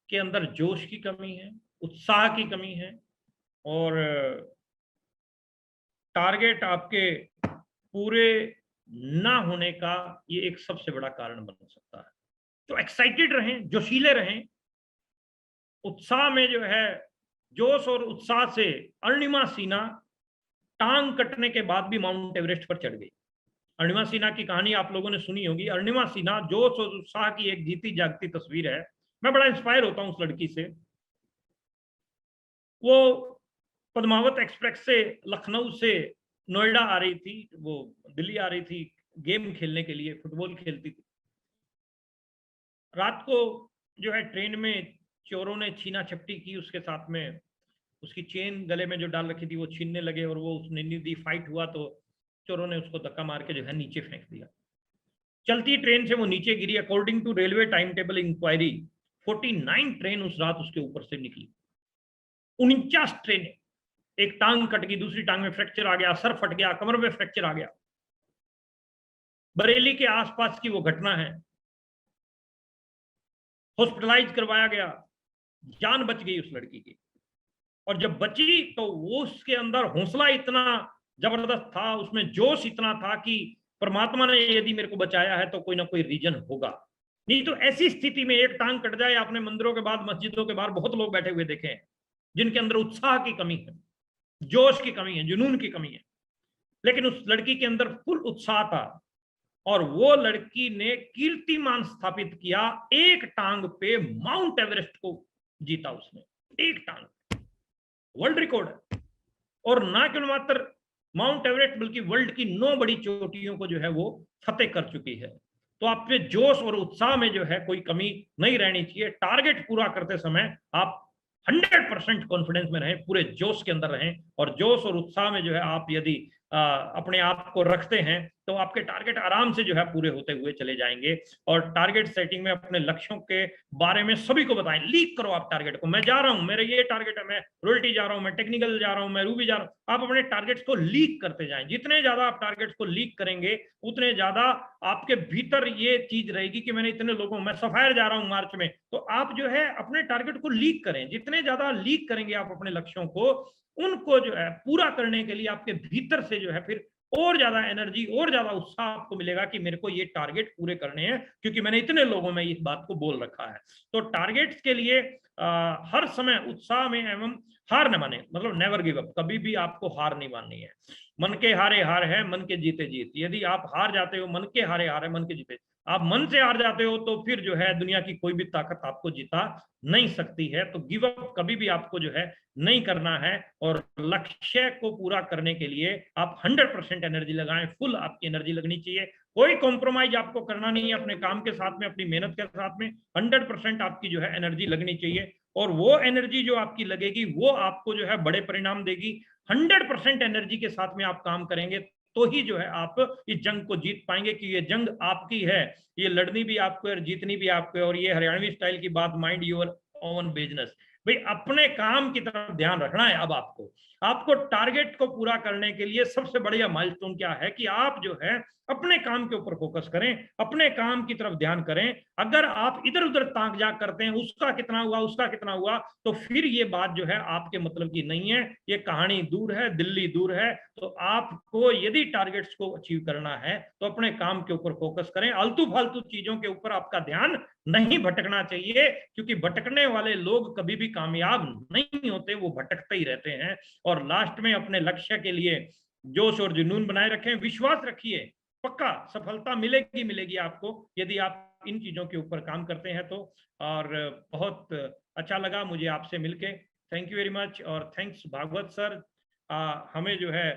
के अंदर जोश की कमी है, उत्साह की कमी है, और टारगेट आपके पूरे ना होने का ये एक सबसे बड़ा कारण बन सकता है। तो एक्साइटेड रहें, जोशीले रहें। उत्साह में जो है, जोश और उत्साह से अरुणिमा सिन्हा टांग कटने के बाद भी माउंट एवरेस्ट पर चढ़ गई। अरुणिमा सिन्हा की कहानी आप लोगों ने सुनी होगी। अरुणिमा सिन्हा जोश और उत्साह की एक जीती जागती तस्वीर है। मैं बड़ा इंस्पायर होता हूँ उस लड़की से। वो पद्मावत एक्सप्रेस से लखनऊ से नोएडा आ रही थी, वो दिल्ली आ रही थी गेम खेलने के लिए, फुटबॉल खेलती थी। रात को जो है ट्रेन में चोरों ने छीना झपटी की उसके साथ में, उसकी चेन गले में जो डाल रखी थी वो छीनने लगे और वो उसने नहीं दी। फाइट हुआ तो चोरों ने उसको धक्का मार के जो है नीचे फेंक दिया। चलती ट्रेन से वो नीचे गिरी। According to railway time table inquiry 49 train उस रात उसके ऊपर से निकली। 49 ट्रेनें। एक टांग कट गई, दूसरी टांग में फ्रैक्चर आ गया, सर फट गया, कमर में फ्रैक्चर आ गया। बरेली के आसपास की वो घटना है। हॉस्पिटलाइज करवाया गया, जान बच गई उस लड़की की। और जब बची तो वो उसके अंदर हौसला इतना जबरदस्त था, उसमें जोश इतना था कि परमात्मा ने यदि मेरे को बचाया है तो कोई ना कोई रीजन होगा। नहीं तो ऐसी स्थिति में एक टांग कट जाए, आपने मंदिरों के बाद मस्जिदों के बाहर बहुत लोग बैठे हुए देखे हैं जिनके अंदर उत्साह की कमी है, जोश की कमी है, जुनून की कमी है। लेकिन उस लड़की के अंदर फुल उत्साह था और वो लड़की ने कीर्तिमान स्थापित किया। एक टांग पे माउंट एवरेस्ट को जीता उसने, एक टांग, वर्ल्ड रिकॉर्ड है। और ना केवल मात्र माउंट एवरेस्ट बल्कि वर्ल्ड की 9 बड़ी चोटियों को जो है वो फतेह कर चुकी है। तो आप पे जोश और उत्साह में जो है कोई कमी नहीं रहनी चाहिए। टारगेट पूरा करते समय आप 100% कॉन्फिडेंस में रहें, पूरे जोश के अंदर रहें। और जोश और उत्साह में जो है आप यदि अपने आप को रखते हैं तो आपके टारगेट आराम से जो है पूरे होते हुए चले जाएंगे। और टारगेट सेटिंग में अपने लक्ष्यों के बारे में सभी को बताएं, लीक करो आप टारगेट को। मैं जा रहा हूं, मेरा ये टारगेट है, मैं रॉयल्टी जा रहा हूं, मैं टेक्निकल जा रहा हूं, मैं रूबी जा रहा हूं। आप अपने टारगेट्स को लीक करते जाएं। जितने ज्यादा आप टारगेट्स को लीक करेंगे उतने ज्यादा आपके भीतर ये चीज रहेगी कि मैंने इतने लोगों, मैं सफायर जा रहा हूं मार्च में, तो आप जो है अपने टारगेट को लीक करें। जितने ज्यादा लीक करेंगे आप अपने लक्ष्यों को, उनको जो है पूरा करने के लिए आपके भीतर से जो है फिर और ज्यादा एनर्जी और ज्यादा उत्साह आपको मिलेगा कि मेरे को ये टारगेट पूरे करने हैं क्योंकि मैंने इतने लोगों में इस बात को बोल रखा है। तो टारगेट्स के लिए हर समय उत्साह में एवं हार न माने, मतलब नेवर गिव अप, कभी भी आपको हार नहीं माननी है। मन के हारे हार है, मन के जीते जीत। यदि आप हार जाते हो, मन के हारे हार है, मन के जीते, आप मन से हार जाते हो तो फिर जो है दुनिया की कोई भी ताकत आपको जिता नहीं सकती है। तो गिव अप कभी भी आपको जो है नहीं करना है। और लक्ष्य को पूरा करने के लिए आप 100% एनर्जी लगाएं, फुल आपकी एनर्जी लगनी चाहिए। कोई कॉम्प्रोमाइज आपको करना नहीं है अपने काम के साथ में, अपनी मेहनत के साथ में। 100% आपकी जो है एनर्जी लगनी चाहिए और वो एनर्जी जो आपकी लगेगी वो आपको जो है बड़े परिणाम देगी। 100% एनर्जी के साथ में आप काम करेंगे तो ही जो है आप इस जंग को जीत पाएंगे कि ये जंग आपकी है, ये लड़नी भी आपको और जीतनी भी आपको। और ये हरियाणवी स्टाइल की बात, माइंड योर ओन बिजनेस। भाई अपने काम की तरफ ध्यान रखना है। अब आपको टारगेट को पूरा करने के लिए सबसे बढ़िया माइलस्टोन क्या है कि आप जो है अपने काम के ऊपर फोकस करें, अपने काम की तरफ ध्यान करें। अगर आप इधर उधर ताक झाक करते हैं, उसका कितना हुआ, उसका कितना हुआ, तो फिर ये बात जो है आपके मतलब की नहीं है। ये कहानी दूर है, दिल्ली दूर है। तो आपको यदि टारगेट्स को अचीव करना है तो अपने काम के ऊपर फोकस करें। आलतू फालतू चीजों के ऊपर आपका ध्यान नहीं भटकना चाहिए क्योंकि भटकने वाले लोग कभी भी कामयाब नहीं होते, वो भटकते ही रहते हैं। और लास्ट में अपने लक्ष्य के लिए जोश और जुनून बनाए रखें, विश्वास रखिए, पक्का सफलता मिलेगी मिलेगी आपको यदि आप इन चीजों के ऊपर काम करते हैं तो। और बहुत अच्छा लगा मुझे आपसे मिलके। थैंक यू वेरी मच और थैंक्स भागवत सर। हमें जो है